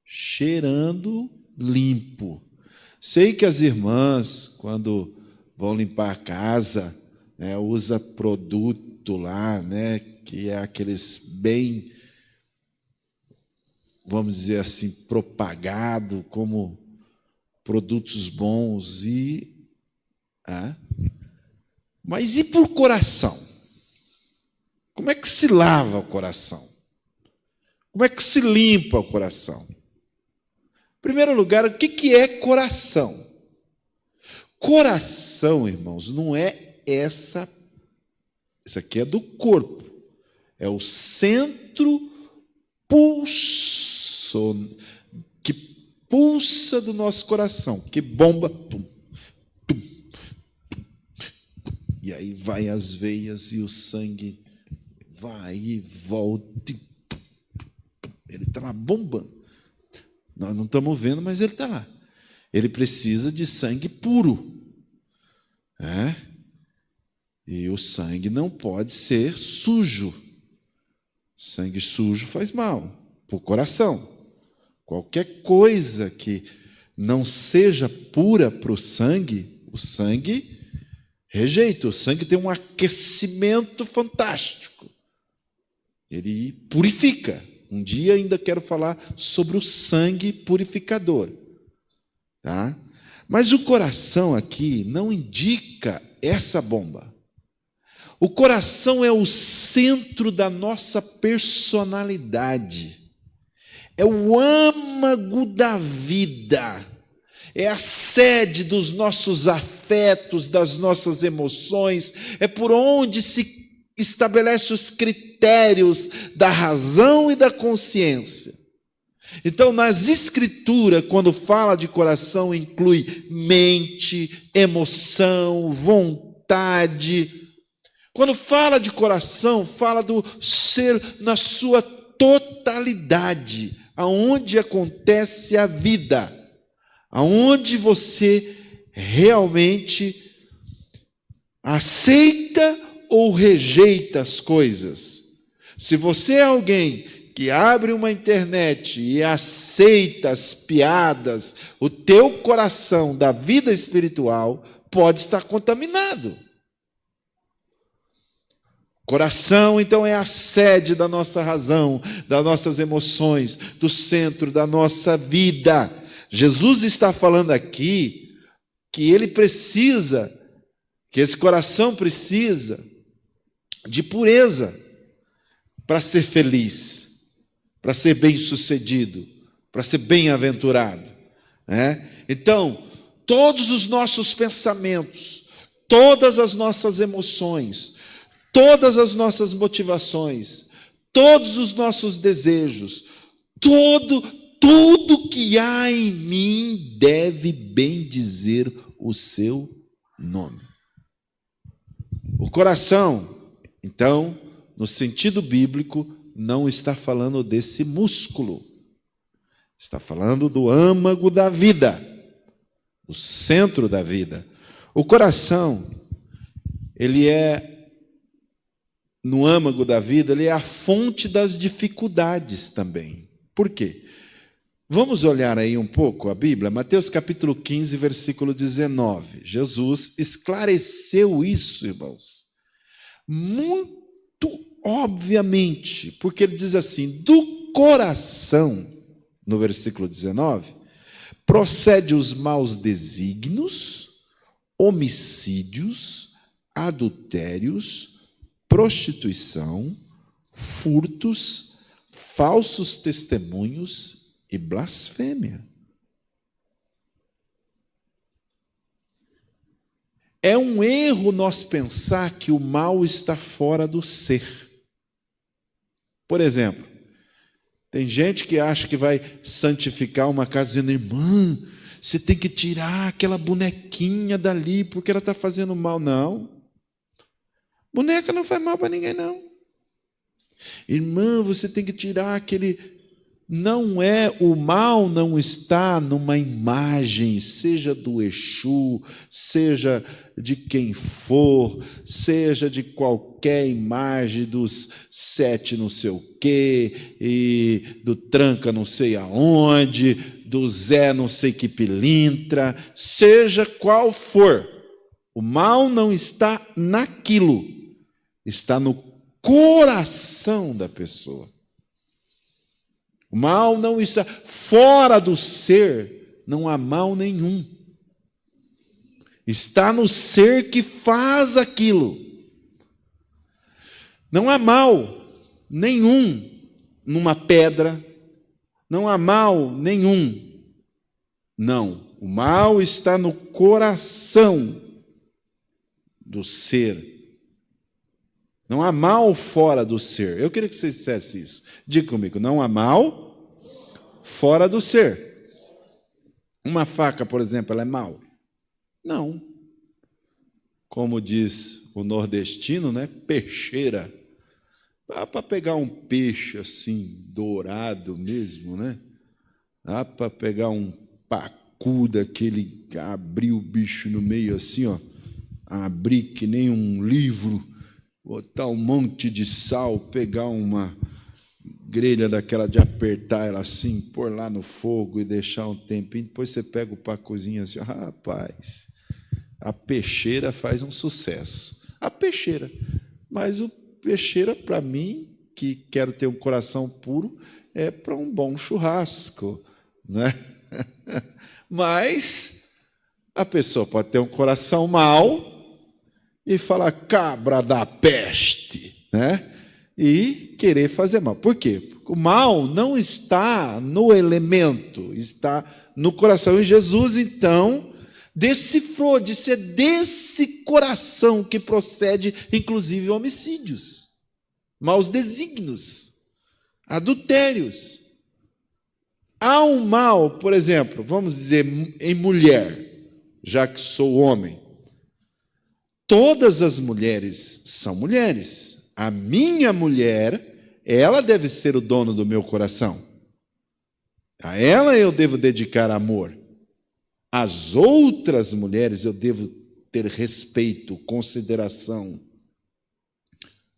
cheirando limpo. Sei que as irmãs, quando vão limpar a casa, né, usa produto lá, né, que é aqueles bem, vamos dizer assim, propagado como produtos bons mas e por coração? Como é que se lava o coração? Como é que se limpa o coração? Em primeiro lugar, o que é coração? Coração, irmãos, não é isso aqui é do corpo. É o centro que pulsa do nosso coração, que bomba, e aí vai as veias e o sangue vai e volta. Ele está lá bombando. Nós não estamos vendo, mas ele está lá. Ele precisa de sangue puro. E o sangue não pode ser sujo. Sangue sujo faz mal para o coração. Qualquer coisa que não seja pura para o sangue rejeita. O sangue tem um aquecimento fantástico. Ele purifica. Um dia ainda quero falar sobre o sangue purificador. Tá? Mas o coração aqui não indica essa bomba. O coração é o centro da nossa personalidade. É o âmago da vida. É a sede dos nossos afetos, das nossas emoções. É por onde se estabelece os critérios da razão e da consciência. Então, nas Escrituras, quando fala de coração, inclui mente, emoção, vontade. Quando fala de coração, fala do ser na sua totalidade, aonde acontece a vida, aonde você realmente aceita ou rejeita as coisas. Se você é alguém que abre uma internet e aceita as piadas, o teu coração da vida espiritual pode estar contaminado. Coração, então, é a sede da nossa razão, das nossas emoções, do centro da nossa vida. Jesus está falando aqui que que esse coração precisa de pureza para ser feliz, para ser bem-sucedido, para ser bem-aventurado. Então, todos os nossos pensamentos, todas as nossas emoções, todas as nossas motivações, todos os nossos desejos, tudo que há em mim deve bendizer o seu nome. O coração, então, no sentido bíblico, não está falando desse músculo. Está falando do âmago da vida, o centro da vida. O coração, ele é, no âmago da vida, ele é a fonte das dificuldades também. Por quê? Vamos olhar aí um pouco a Bíblia, Mateus capítulo 15, versículo 19. Jesus esclareceu isso, irmãos, muito obviamente, porque ele diz assim: do coração, no versículo 19, procede os maus desígnios, homicídios, adultérios, prostituição, furtos, falsos testemunhos e blasfêmia. É um erro nós pensar que o mal está fora do ser. Por exemplo, tem gente que acha que vai santificar uma casa dizendo: irmã, você tem que tirar aquela bonequinha dali porque ela está fazendo mal. Não. Boneca não faz mal para ninguém, não. Irmã, você tem que tirar aquele o mal não está numa imagem, seja do Exu, seja de quem for, seja de qualquer imagem dos 7 não sei o quê, e do tranca não sei aonde, do Zé não sei que pilintra, seja qual for. O mal não está naquilo, está no coração da pessoa. O mal não está fora do ser, não há mal nenhum. Está no ser que faz aquilo. Não há mal nenhum numa pedra, não há mal nenhum. Não, o mal está no coração do ser. Não há mal fora do ser. Eu queria que você dissesse isso. Diga comigo, não há mal fora do ser. Uma faca, por exemplo, ela é mal? Não. Como diz o nordestino, né? Peixeira. Dá para pegar um peixe assim, dourado mesmo, né? Dá para pegar um pacu daquele, abrir o bicho no meio assim, ó. Abrir que nem um livro, botar um monte de sal, pegar uma grelha daquela de apertar ela assim, pôr lá no fogo e deixar um tempinho, depois você pega o pacozinho assim, rapaz, a peixeira faz um sucesso. A peixeira. Mas o peixeira, para mim, que quero ter um coração puro, é para um bom churrasco, né? Mas a pessoa pode ter um coração mau e falar cabra da peste, né? E querer fazer mal. Por quê? Porque o mal não está no elemento, está no coração. E Jesus, então, decifrou, disse, é desse coração que procede, inclusive, homicídios, maus desígnios, adultérios. Há um mal, por exemplo, vamos dizer, em mulher, já que sou homem. Todas as mulheres são mulheres. A minha mulher, ela deve ser o dono do meu coração. A ela eu devo dedicar amor. As outras mulheres eu devo ter respeito, consideração.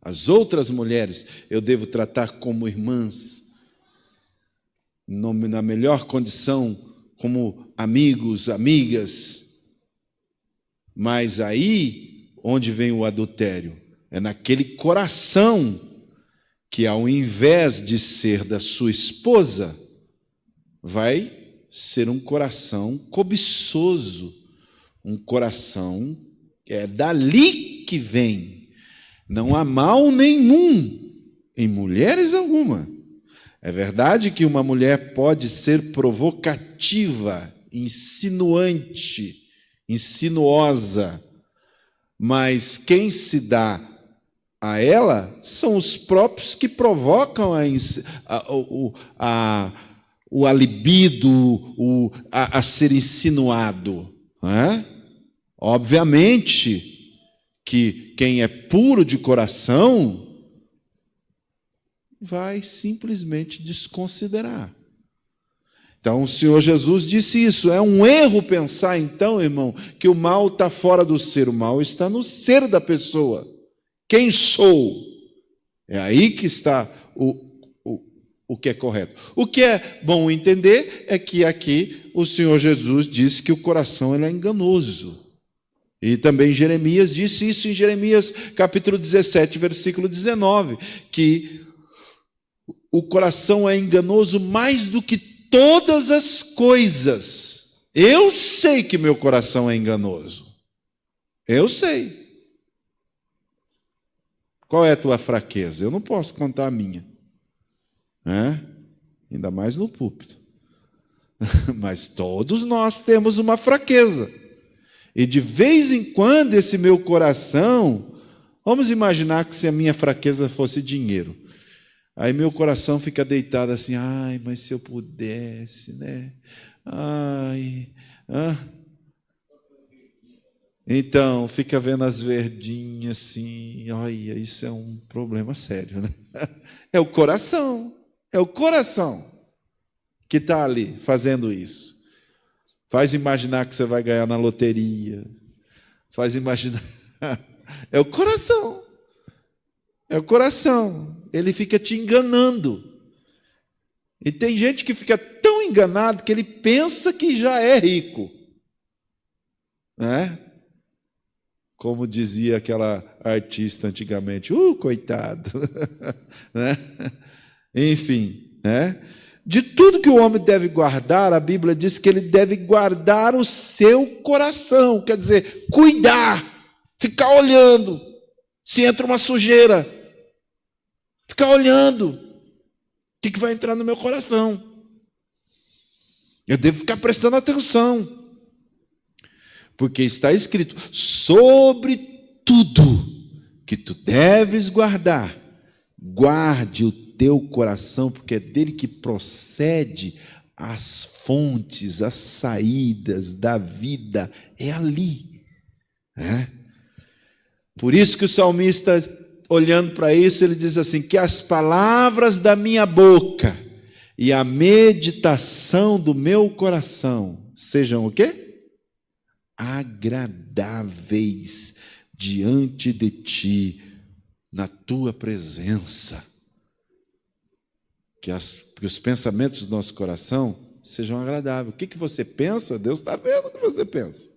As outras mulheres eu devo tratar como irmãs, na melhor condição, como amigos, amigas. Mas aí, onde vem o adultério? É naquele coração que, ao invés de ser da sua esposa, vai ser um coração cobiçoso, um coração, é dali que vem. Não há mal nenhum em mulheres alguma. É verdade que uma mulher pode ser provocativa, insinuante, insinuosa, mas quem se dá a ela são os próprios que provocam a libido, a ser insinuado. Não é? Obviamente que quem é puro de coração vai simplesmente desconsiderar. Então, o Senhor Jesus disse isso. É um erro pensar, então, irmão, que o mal está fora do ser. O mal está no ser da pessoa. Quem sou? É aí que está o que é correto. O que é bom entender é que aqui o Senhor Jesus disse que o coração ele é enganoso. E também Jeremias disse isso em Jeremias capítulo 17, versículo 19, que o coração é enganoso mais do que todas as coisas. Eu sei que meu coração é enganoso. Eu sei. Qual é a tua fraqueza? Eu não posso contar a minha. Ainda mais no púlpito. Mas todos nós temos uma fraqueza. E de vez em quando esse meu coração, vamos imaginar que se a minha fraqueza fosse dinheiro. Aí meu coração fica deitado assim, ai, mas se eu pudesse, né? Ai, Então, fica vendo as verdinhas assim, olha, isso é um problema sério, né? É o coração, é o coração. que está ali fazendo isso. Faz imaginar que você vai ganhar na loteria. Faz imaginar. É o coração. É o coração. Ele fica te enganando. E tem gente que fica tão enganado que ele pensa que já é rico. Né? Como dizia aquela artista antigamente, coitado. Né? Enfim, né? De tudo que o homem deve guardar, a Bíblia diz que ele deve guardar o seu coração, quer dizer, cuidar, ficar olhando, se entra uma sujeira, ficar olhando, o que vai entrar no meu coração? Eu devo ficar prestando atenção, porque está escrito, sobre tudo que tu deves guardar, guarde o teu coração, porque é dele que procede as fontes, as saídas da vida, é ali. Por isso que o salmista, olhando para isso, ele diz assim, que as palavras da minha boca e a meditação do meu coração sejam o quê? Agradáveis diante de ti, na tua presença. Que os pensamentos do nosso coração sejam agradáveis. O que você pensa, Deus está vendo o que você pensa.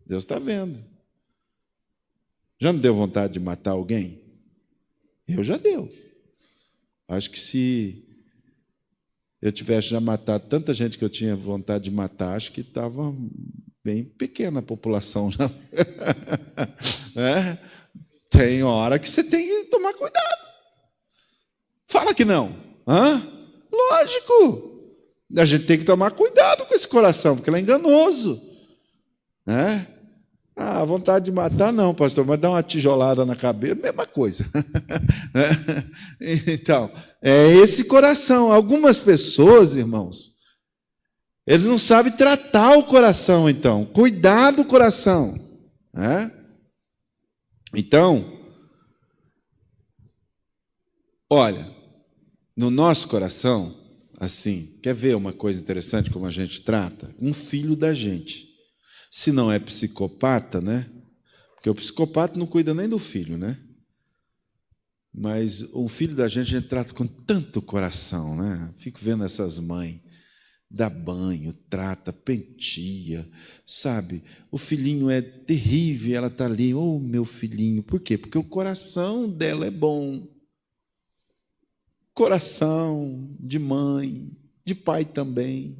Deus está vendo. Já não deu vontade de matar alguém? Eu já deu. Acho que se eu tivesse já matado tanta gente que eu tinha vontade de matar, acho que estava bem pequena a população. Tem hora que você tem que tomar cuidado. Fala que não. Lógico, a gente tem que tomar cuidado com esse coração, porque ele é enganoso. Vontade de matar não, pastor, mas dar uma tijolada na cabeça, mesma coisa. Então, é esse coração. Algumas pessoas, irmãos, eles não sabem tratar o coração, então, cuidar do coração. Então, olha, no nosso coração, assim, quer ver uma coisa interessante como a gente trata? Um filho da gente. Se não é psicopata, né? Porque o psicopata não cuida nem do filho, né? Mas o filho da gente a gente trata com tanto coração, né? Fico vendo essas mães, dá banho, trata, penteia, sabe? O filhinho é terrível, ela está ali, meu filhinho. Por quê? Porque o coração dela é bom. Coração de mãe, de pai também,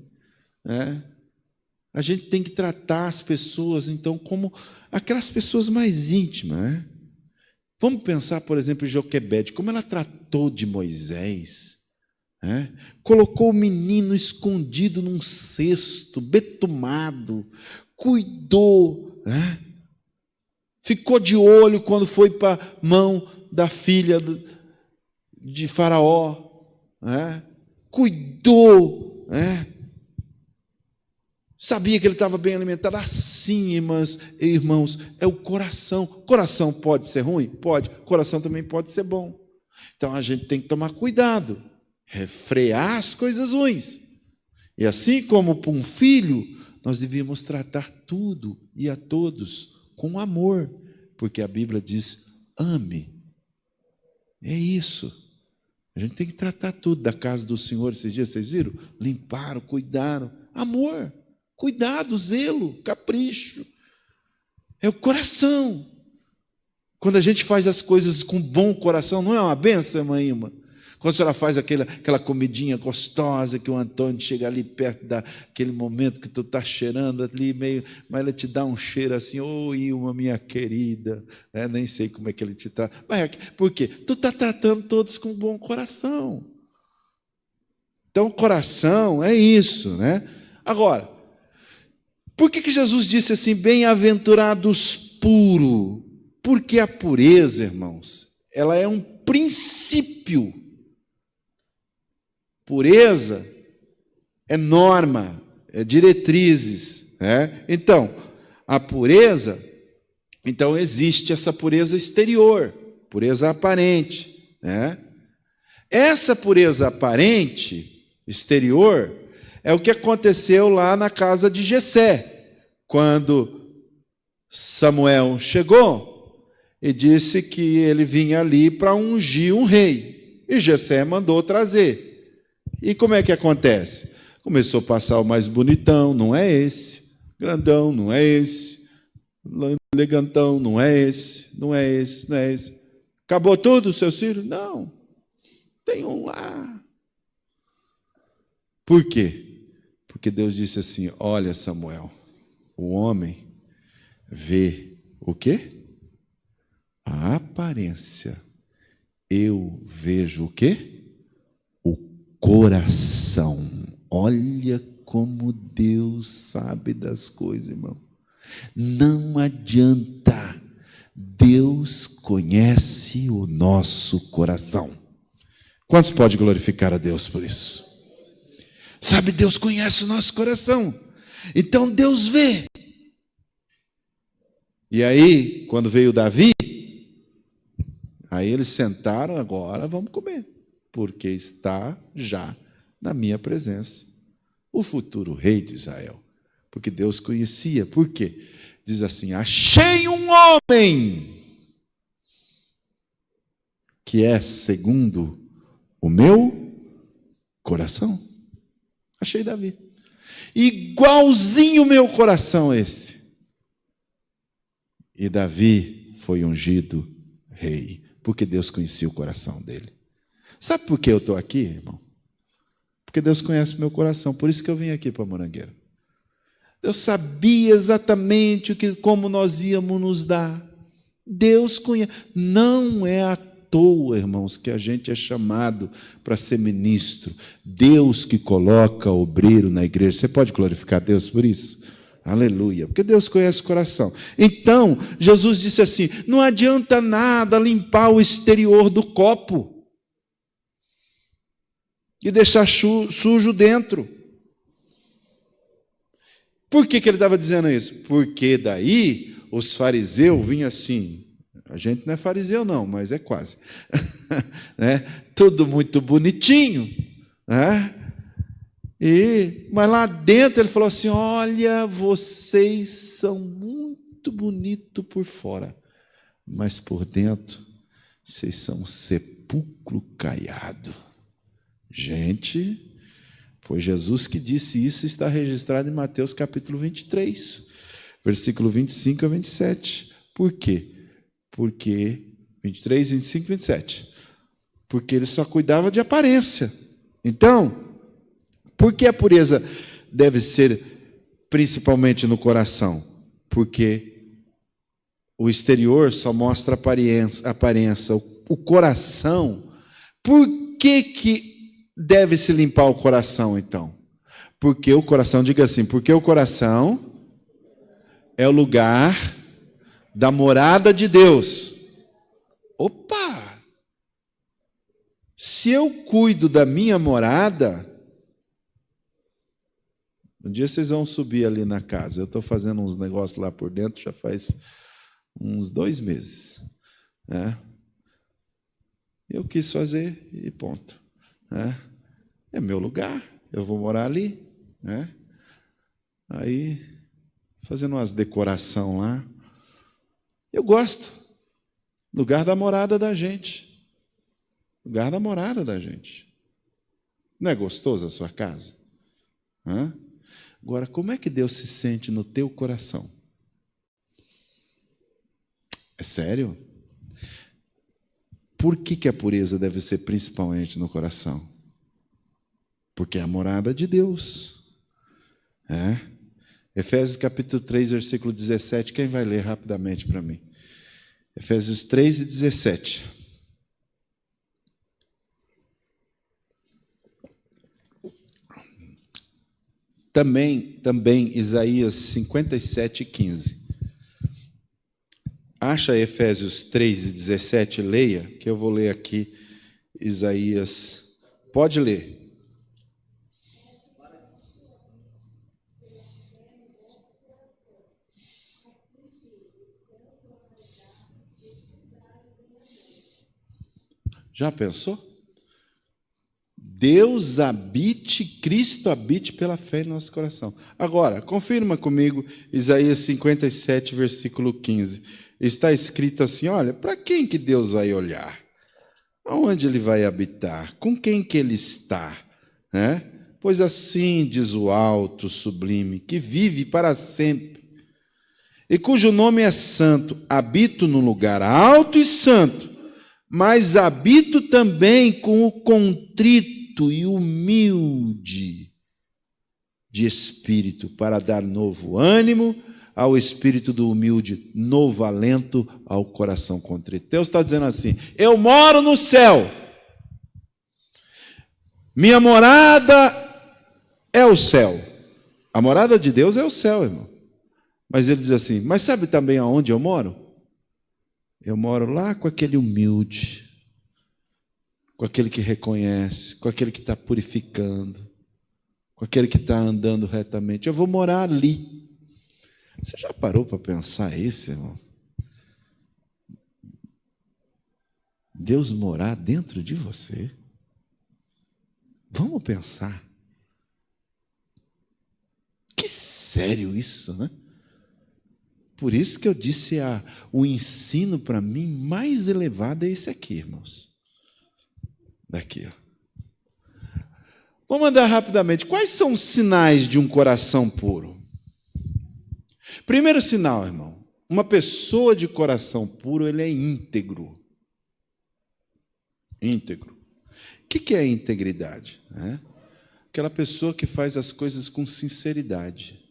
A gente tem que tratar as pessoas, então, como aquelas pessoas mais íntimas, Vamos pensar, por exemplo, em Joquebede, como ela tratou de Moisés, Colocou o menino escondido num cesto, betumado, cuidou, Ficou de olho quando foi para a mão da filha de Faraó, cuidou, sabia que ele estava bem alimentado. Assim, irmãos, é o coração. Coração pode ser ruim? Pode. Coração também pode ser bom. Então a gente tem que tomar cuidado, refrear as coisas ruins. E assim como para um filho, nós devíamos tratar tudo e a todos com amor, porque a Bíblia diz: ame. É isso. A gente tem que tratar tudo da casa do Senhor. Esses dias, vocês viram? Limparam, cuidaram. Amor, cuidado, zelo, capricho. É o coração. Quando a gente faz as coisas com bom coração, não é uma benção, irmã Ima? Quando a senhora faz aquela comidinha gostosa, que o Antônio chega ali perto daquele momento que tu está cheirando ali, mas ele te dá um cheiro assim, Ilma, minha querida, nem sei como é que ele te trata. Mas por quê? Tu está tratando todos com bom coração. Então, coração é isso, Agora, por que Jesus disse assim, bem-aventurados puros? Porque a pureza, irmãos, ela é um princípio. Pureza é norma, é diretrizes. Então, a pureza, então existe essa pureza exterior, pureza aparente. Essa pureza aparente, exterior, É o que aconteceu lá na casa de Jessé, quando Samuel chegou e disse que ele vinha ali para ungir um rei. E Jessé mandou trazer. E como é que acontece? Começou a passar o mais bonitão, não é esse. Grandão, não é esse. Elegantão, não é esse. Não é esse, não é esse. Acabou tudo, seus filhos? Não. Tem um lá. Por quê? Porque Deus disse assim: olha, Samuel, o homem vê o quê? A aparência. Eu vejo o quê? O coração. Olha como Deus sabe das coisas, irmão. Não adianta. Deus conhece o nosso coração. Quantos podem glorificar a Deus por isso? Sabe, Deus conhece o nosso coração. Então Deus vê. E aí, quando veio Davi, aí eles sentaram, agora vamos comer, porque está já na minha presença o futuro rei de Israel. Porque Deus conhecia. Por quê? Diz assim: achei um homem que é segundo o meu coração. Achei Davi. Igualzinho o meu coração esse. E Davi foi ungido rei, porque Deus conhecia o coração dele. Sabe por que eu estou aqui, irmão? Porque Deus conhece o meu coração, por isso que eu vim aqui para Morangueira. Deus sabia exatamente como nós íamos nos dar. Deus conhece. Não é à toa, irmãos, que a gente é chamado para ser ministro. Deus que coloca obreiro na igreja. Você pode glorificar Deus por isso? Aleluia, porque Deus conhece o coração. Então, Jesus disse assim: não adianta nada limpar o exterior do copo e deixar sujo dentro. Por que ele estava dizendo isso? Porque daí os fariseus vinham assim, a gente não é fariseu não, mas é quase, né? Tudo muito bonitinho, né? Mas lá dentro ele falou assim: olha, vocês são muito bonitos por fora, mas por dentro vocês são um sepulcro caiado. Gente, foi Jesus que disse isso, está registrado em Mateus capítulo 23, versículo 25 a 27. Por quê? Porque 23, 25 e 27. Porque ele só cuidava de aparência. Então, por que a pureza deve ser principalmente no coração? Porque o exterior só mostra aparência. O coração, por que deve se limpar o coração, então? Porque o coração, diga assim, porque o coração é o lugar da morada de Deus. Opa! Se eu cuido da minha morada, um dia vocês vão subir ali na casa. Eu estou fazendo uns negócios lá por dentro, já faz uns 2 meses. Né? Eu quis fazer e ponto. Né? É meu lugar, eu vou morar ali. Né? Aí, fazendo umas decoração lá. Eu gosto. Lugar da morada da gente. Lugar da morada da gente. Não é gostoso a sua casa? Hã? Agora, como é que Deus se sente no teu coração? É sério? Por que a pureza deve ser principalmente no coração? Porque é a morada de Deus. Efésios capítulo 3, versículo 17. Quem vai ler rapidamente para mim? Efésios 3 e 17. Também Isaías 57, 15. Acha Efésios 3 e 17, leia, que eu vou ler aqui Isaías. Pode ler. Já pensou? Deus habite, Cristo habite pela fé em nosso coração. Agora, confirma comigo Isaías 57, versículo 15. Está escrito assim, olha, para quem que Deus vai olhar? Aonde ele vai habitar? Com quem que ele está? Pois assim diz o alto, sublime, que vive para sempre, e cujo nome é santo. Habito no lugar alto e santo, mas habito também com o contrito e humilde de espírito, para dar novo ânimo ao espírito do humilde, novo alento ao coração contrito. Deus está dizendo assim, eu moro no céu, minha morada é o céu. A morada de Deus é o céu, irmão. Mas ele diz assim, mas sabe também aonde eu moro? Eu moro lá com aquele humilde, com aquele que reconhece, com aquele que está purificando, com aquele que está andando retamente. Eu vou morar ali. Você já parou para pensar isso, irmão? Deus morar dentro de você? Vamos pensar. Que sério isso, né? Por isso que eu disse, o ensino para mim mais elevado é esse aqui, irmãos. Daqui, ó. Vamos andar rapidamente. Quais são os sinais de um coração puro? Primeiro sinal, irmão, uma pessoa de coração puro, ele é íntegro. Íntegro. O que é integridade? Aquela pessoa que faz as coisas com sinceridade,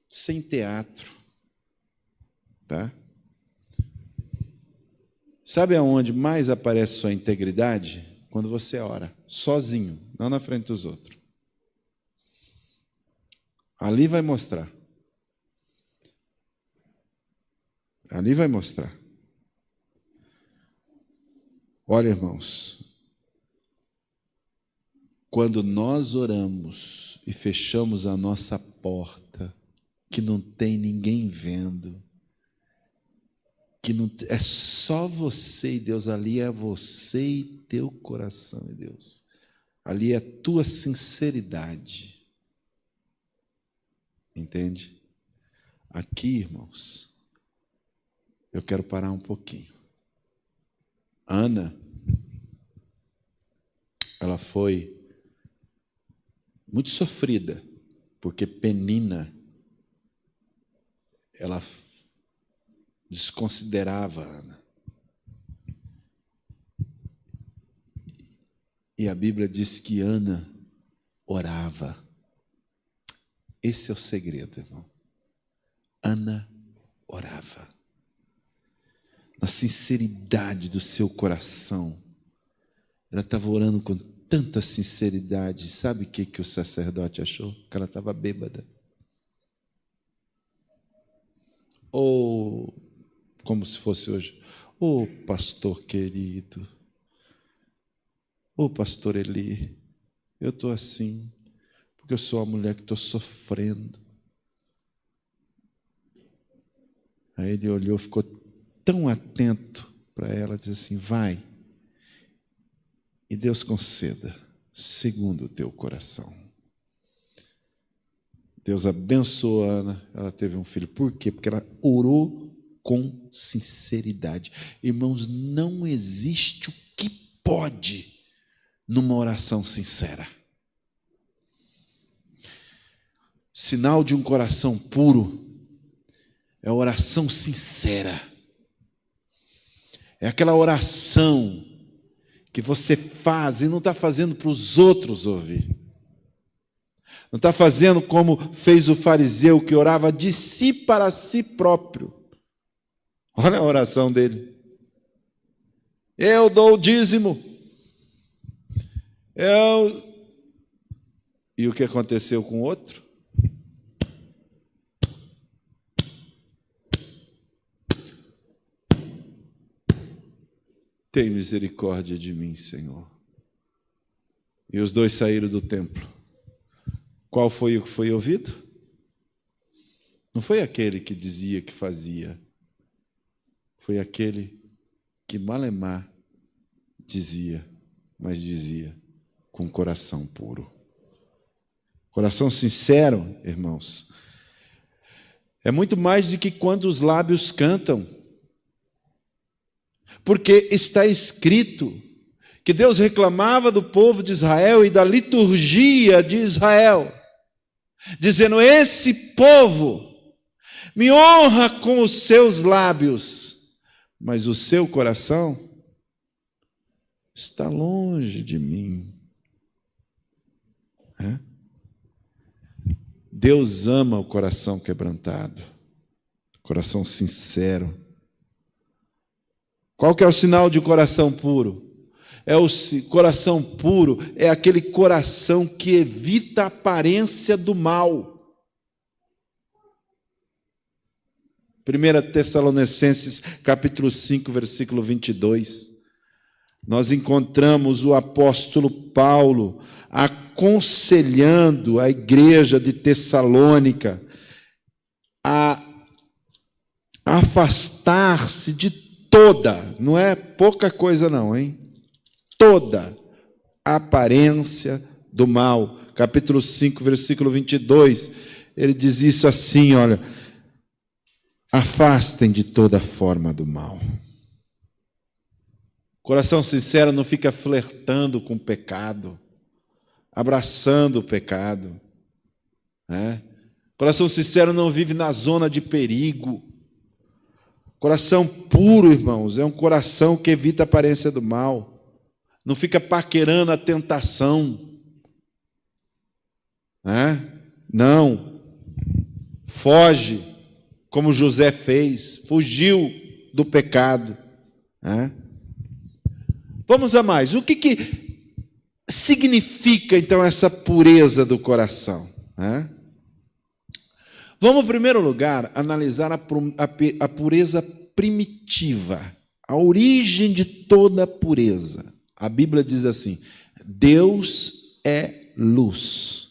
sem teatro. Tá? Sabe aonde mais aparece sua integridade? Quando você ora, sozinho, não na frente dos outros. Ali vai mostrar. Ali vai mostrar. Olha, irmãos, quando nós oramos e fechamos a nossa porta, que não tem ninguém vendo, que não, é só você e Deus, ali é você e teu coração e Deus. Ali é a tua sinceridade. Entende? Aqui, irmãos, eu quero parar um pouquinho. Ana, ela foi muito sofrida, porque Penina, ela desconsiderava Ana. E a Bíblia diz que Ana orava. Esse é o segredo, irmão. Ana orava. Na sinceridade do seu coração. Ela estava orando com tanta sinceridade. Sabe o que o sacerdote achou? Que ela estava bêbada. Ou, como se fosse hoje, ô pastor querido, ô pastor Eli, eu estou assim, porque eu sou a mulher que estou sofrendo. Aí ele olhou, ficou tão atento para ela, disse assim, vai, e Deus conceda, segundo o teu coração. Deus abençoou a Ana, ela teve um filho. Por quê? Porque ela orou com sinceridade. Irmãos, não existe o que pode numa oração sincera. Sinal de um coração puro é a oração sincera. É aquela oração que você faz e não está fazendo para os outros ouvir. Não está fazendo como fez o fariseu que orava de si para si próprio. Olha a oração dele. Eu dou o dízimo. E o que aconteceu com o outro? Tem misericórdia de mim, Senhor. E os dois saíram do templo. Qual foi o que foi ouvido? Não foi aquele que dizia que fazia. Foi aquele que malemar dizia, mas dizia, com coração puro. Coração sincero, irmãos, é muito mais do que quando os lábios cantam. Porque está escrito que Deus reclamava do povo de Israel e da liturgia de Israel, dizendo: esse povo me honra com os seus lábios, mas o seu coração está longe de mim. Deus ama o coração quebrantado, coração sincero. Qual que é o sinal de coração puro? Coração puro é aquele coração que evita a aparência do mal. 1 Tessalonicenses capítulo 5, versículo 22. Nós encontramos o apóstolo Paulo aconselhando a igreja de Tessalônica a afastar-se de toda, não é pouca coisa não, hein? Toda aparência do mal. Capítulo 5, versículo 22, ele diz isso assim, olha: afastem de toda forma do mal. Coração sincero não fica flertando com o pecado, abraçando o pecado. Coração sincero não vive na zona de perigo. Coração puro, irmãos, é um coração que evita a aparência do mal. Não fica paquerando a tentação. Não. Foge, como José fez, fugiu do pecado. Vamos a mais. O que significa, então, essa pureza do coração? Vamos, em primeiro lugar, analisar a pureza primitiva, a origem de toda a pureza. A Bíblia diz assim: Deus é luz,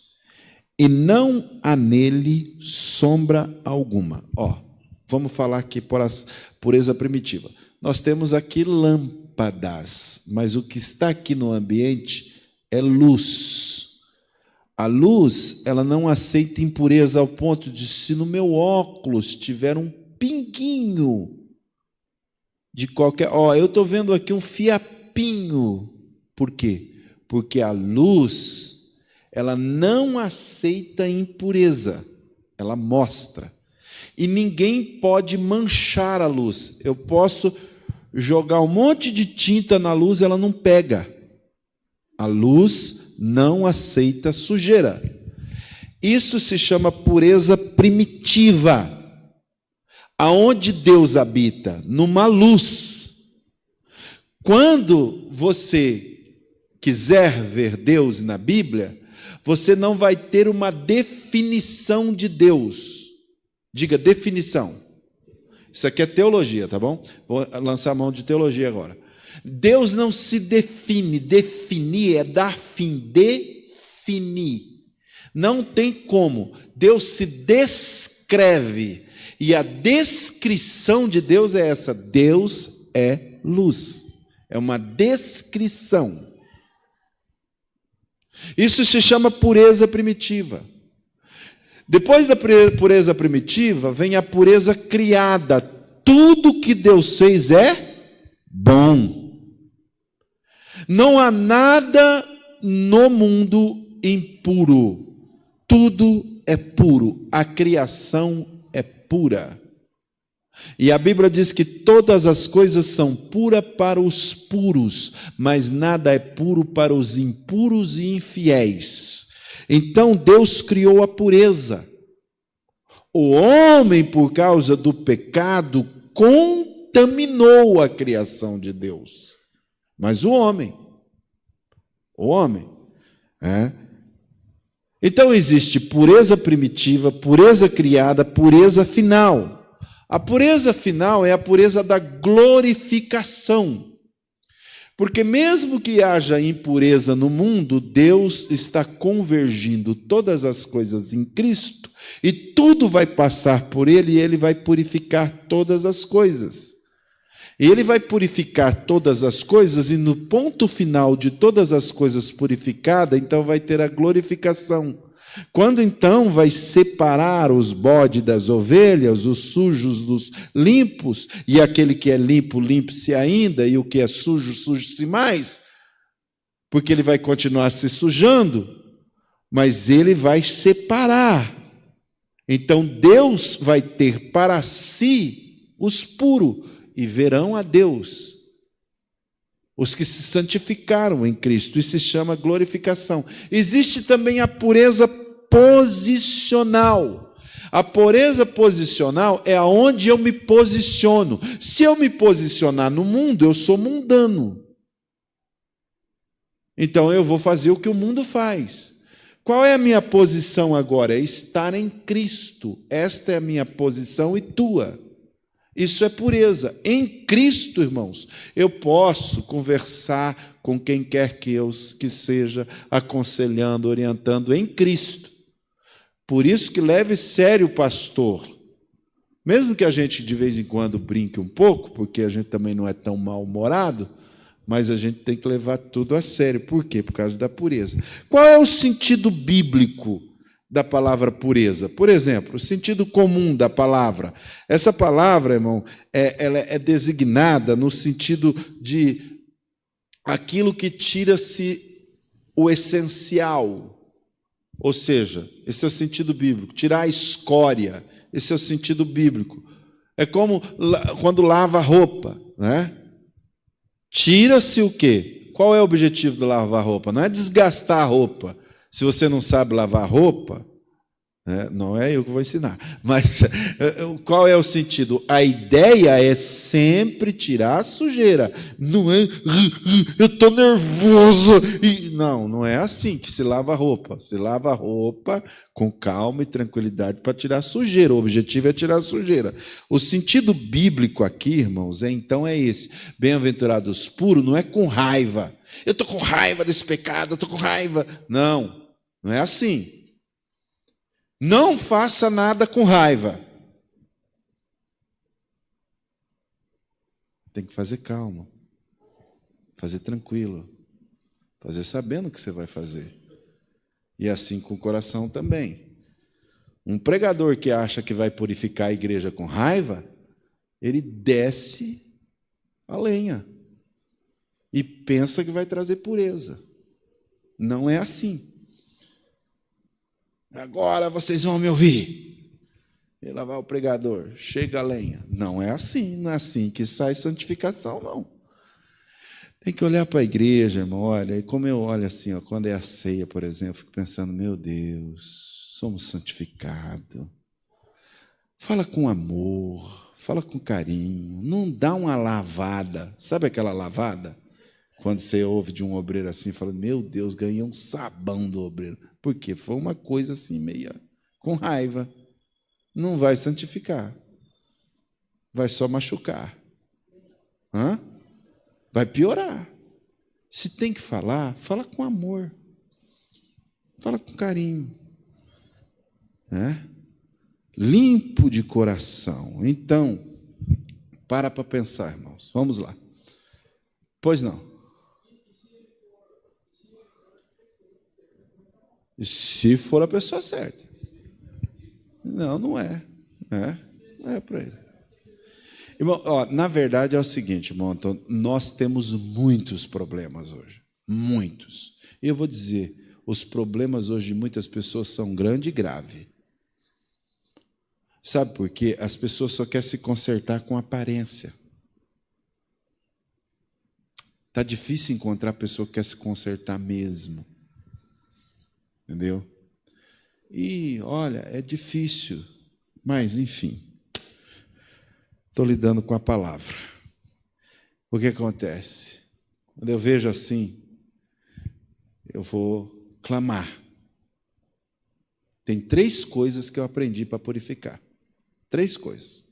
e não há nele sombra alguma. Vamos falar aqui por a pureza primitiva. Nós temos aqui lâmpadas, mas o que está aqui no ambiente é luz. A luz, ela não aceita impureza ao ponto de, se no meu óculos tiver um pinguinho de qualquer... eu estou vendo aqui um fiapinho. Por quê? Porque a luz, ela não aceita impureza, ela mostra. E ninguém pode manchar a luz. Eu posso jogar um monte de tinta na luz, ela não pega. A luz não aceita sujeira. Isso se chama pureza primitiva. Aonde Deus habita? Numa luz. Quando você quiser ver Deus na Bíblia, você não vai ter uma definição de Deus. Diga definição. Isso aqui é teologia, tá bom? Vou lançar a mão de teologia agora. Deus não se define. Definir é dar fim. Definir. Não tem como. Deus se descreve. E a descrição de Deus é essa: Deus é luz. É uma descrição. Isso se chama pureza primitiva. Depois da pureza primitiva, vem a pureza criada. Tudo que Deus fez é bom. Não há nada no mundo impuro. Tudo é puro. A criação é pura. E a Bíblia diz que todas as coisas são puras para os puros, mas nada é puro para os impuros e infiéis. Então Deus criou a pureza. O homem, por causa do pecado, contaminou a criação de Deus. Mas o homem, Então existe pureza primitiva, pureza criada, pureza final. A pureza final é a pureza da glorificação. Porque mesmo que haja impureza no mundo, Deus está convergindo todas as coisas em Cristo, e tudo vai passar por Ele, e Ele vai purificar todas as coisas. Ele vai purificar todas as coisas, e no ponto final de todas as coisas purificadas, então vai ter a glorificação. Quando então vai separar os bodes das ovelhas, os sujos dos limpos, e aquele que é limpo, limpe-se ainda, e o que é sujo, suje-se mais, porque ele vai continuar se sujando, mas ele vai separar. Então Deus vai ter para si os puros, e verão a Deus, os que se santificaram em Cristo. Isso se chama glorificação. Existe também a pureza posicional. A pureza posicional é aonde eu me posiciono. Se eu me posicionar no mundo, eu sou mundano. Então eu vou fazer o que o mundo faz. Qual é a minha posição agora? É estar em Cristo. Esta é a minha posição e tua. Isso é pureza. Em Cristo, irmãos, eu posso conversar com quem quer que seja, aconselhando, orientando em Cristo. Por isso que leve sério o pastor. Mesmo que a gente de vez em quando brinque um pouco, porque a gente também não é tão mal-humorado, mas a gente tem que levar tudo a sério. Por quê? Por causa da pureza. Qual é o sentido bíblico da palavra pureza? Por exemplo, o sentido comum da palavra. Essa palavra, irmão, ela é designada no sentido de aquilo que tira-se o essencial. Ou seja, esse é o sentido bíblico. Tirar a escória. Esse é o sentido bíblico. É como quando lava a roupa, né? Tira-se o quê? Qual é o objetivo de lavar a roupa? Não é desgastar a roupa. Se você não sabe lavar roupa, não é eu que vou ensinar, mas qual é o sentido? A ideia é sempre tirar a sujeira. Não é, eu estou nervoso. Não é assim que se lava a roupa. Se lava a roupa com calma e tranquilidade para tirar a sujeira. O objetivo é tirar a sujeira. O sentido bíblico aqui, irmãos, então é esse. Bem-aventurados puros não é com raiva. Eu estou com raiva desse pecado, eu estou com raiva. Não é assim. Não faça nada com raiva. Tem que fazer calmo, fazer tranquilo, fazer sabendo o que você vai fazer. E assim com o coração também. Um pregador que acha que vai purificar a igreja com raiva, ele desce a lenha e pensa que vai trazer pureza. Não é assim. Agora vocês vão me ouvir. E lá vai o pregador, chega a lenha. Não é assim que sai santificação, não. Tem que olhar para a igreja, irmão. Olha, e como eu olho assim, quando é a ceia, por exemplo, fico pensando, meu Deus, somos santificados. Fala com amor, fala com carinho, não dá uma lavada. Sabe aquela lavada? Quando você ouve de um obreiro assim, fala, meu Deus, ganhei um sabão do obreiro. Por quê? Foi uma coisa assim, meio com raiva. Não vai santificar. Vai só machucar. Vai piorar. Se tem que falar, fala com amor. Fala com carinho. Limpo de coração. Então, para pensar, irmãos. Vamos lá. Pois não. Se for a pessoa certa. Não é. Não é para ele. Irmão, na verdade é o seguinte, irmão, então, nós temos muitos problemas hoje. Muitos. E eu vou dizer, os problemas hoje de muitas pessoas são grandes e graves. Sabe por quê? As pessoas só querem se consertar com aparência. Está difícil encontrar pessoa que quer se consertar mesmo. Entendeu? E, olha, é difícil, mas, enfim, estou lidando com a palavra. O que acontece? Quando eu vejo assim, eu vou clamar. Tem 3 coisas que eu aprendi para purificar. 3 coisas.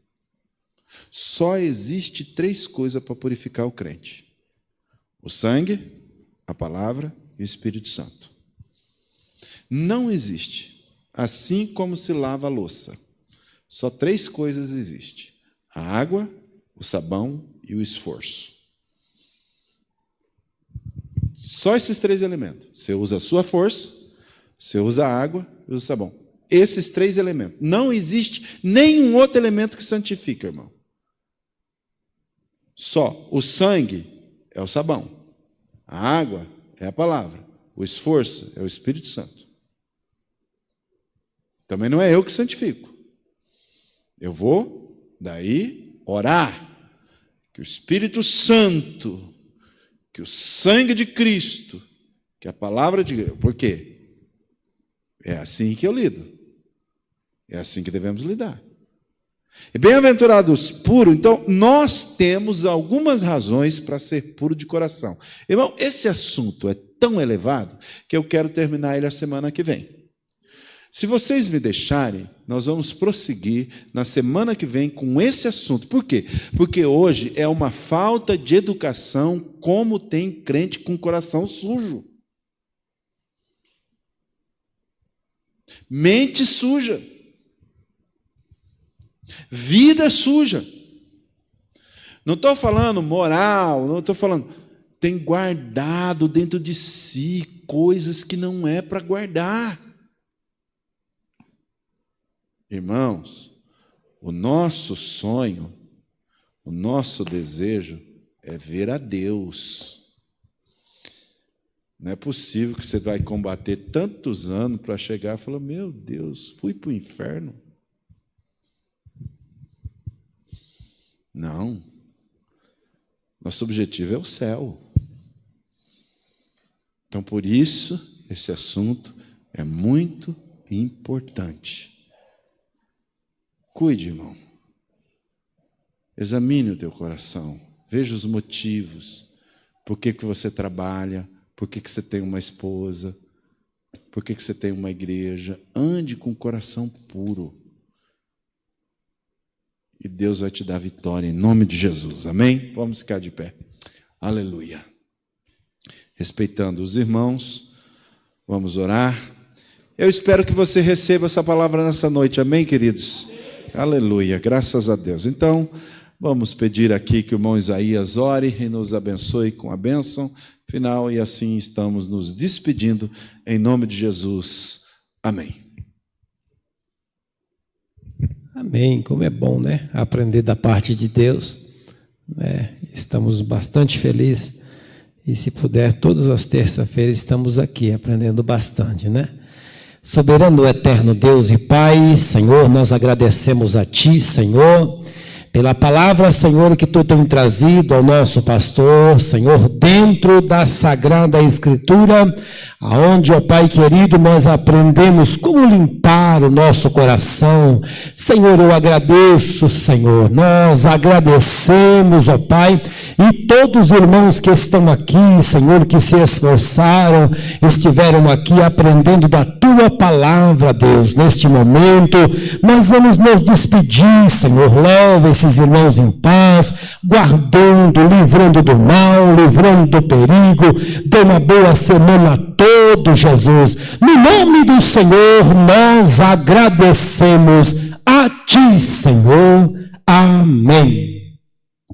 Só existe 3 coisas para purificar o crente. O sangue, a palavra e o Espírito Santo. Não existe. Assim como se lava a louça. Só 3 coisas existem. A água, o sabão e o esforço. Só esses 3 elementos. Você usa a sua força, você usa a água e usa o sabão. Esses 3 elementos. Não existe nenhum outro elemento que santifica, irmão. Só o sangue é o sabão. A água é a palavra. O esforço é o Espírito Santo. Também não é eu que santifico. Eu vou, daí, orar. Que o Espírito Santo, que o sangue de Cristo, que a palavra de Deus. Por quê? É assim que eu lido. É assim que devemos lidar. E bem-aventurados puros, então, nós temos algumas razões para ser puro de coração. Irmão, esse assunto é tão elevado que eu quero terminar ele a semana que vem. Se vocês me deixarem, nós vamos prosseguir na semana que vem com esse assunto. Por quê? Porque hoje é uma falta de educação como tem crente com coração sujo. Mente suja. Vida suja. Não estou falando moral, não estou falando... Tem guardado dentro de si coisas que não é para guardar. Irmãos, o nosso sonho, o nosso desejo é ver a Deus. Não é possível que você vai combater tantos anos para chegar e falar, meu Deus, fui para o inferno. Não. Nosso objetivo é o céu. Então, por isso, esse assunto é muito importante. Cuide, irmão. Examine o teu coração. Veja os motivos. Por que você trabalha? Por que você tem uma esposa? Por que você tem uma igreja? Ande com o coração puro. E Deus vai te dar vitória em nome de Jesus. Amém? Vamos ficar de pé. Aleluia. Respeitando os irmãos, vamos orar. Eu espero que você receba essa palavra nessa noite. Amém, queridos? Aleluia, graças a Deus. Então, vamos pedir aqui que o irmão Isaías ore e nos abençoe com a bênção final, e assim estamos nos despedindo em nome de Jesus. Amém. Amém. Como é bom, né? Aprender da parte de Deus. Estamos bastante felizes. E se puder, todas as terças-feiras estamos aqui aprendendo bastante, né? Soberano, eterno Deus e Pai, Senhor, nós agradecemos a Ti, Senhor, pela palavra, Senhor, que Tu tem trazido ao nosso pastor, Senhor, dentro da Sagrada Escritura, aonde, ó Pai querido, nós aprendemos como limpar o nosso coração. Senhor, eu agradeço, Senhor, nós agradecemos, ó Pai, e todos os irmãos que estão aqui, Senhor, que se esforçaram, estiveram aqui aprendendo da Tua palavra, Deus. Neste momento, nós vamos nos despedir, Senhor, leva esses irmãos em paz, guardando, livrando do mal, livrando do perigo, dê uma boa semana a todos, Jesus. No nome do Senhor, nós agradecemos a Ti, Senhor. Amém.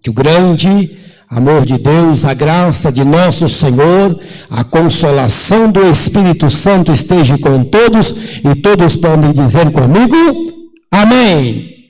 Que o grande amor de Deus, a graça de nosso Senhor, a consolação do Espírito Santo esteja com todos, e todos podem dizer comigo, amém.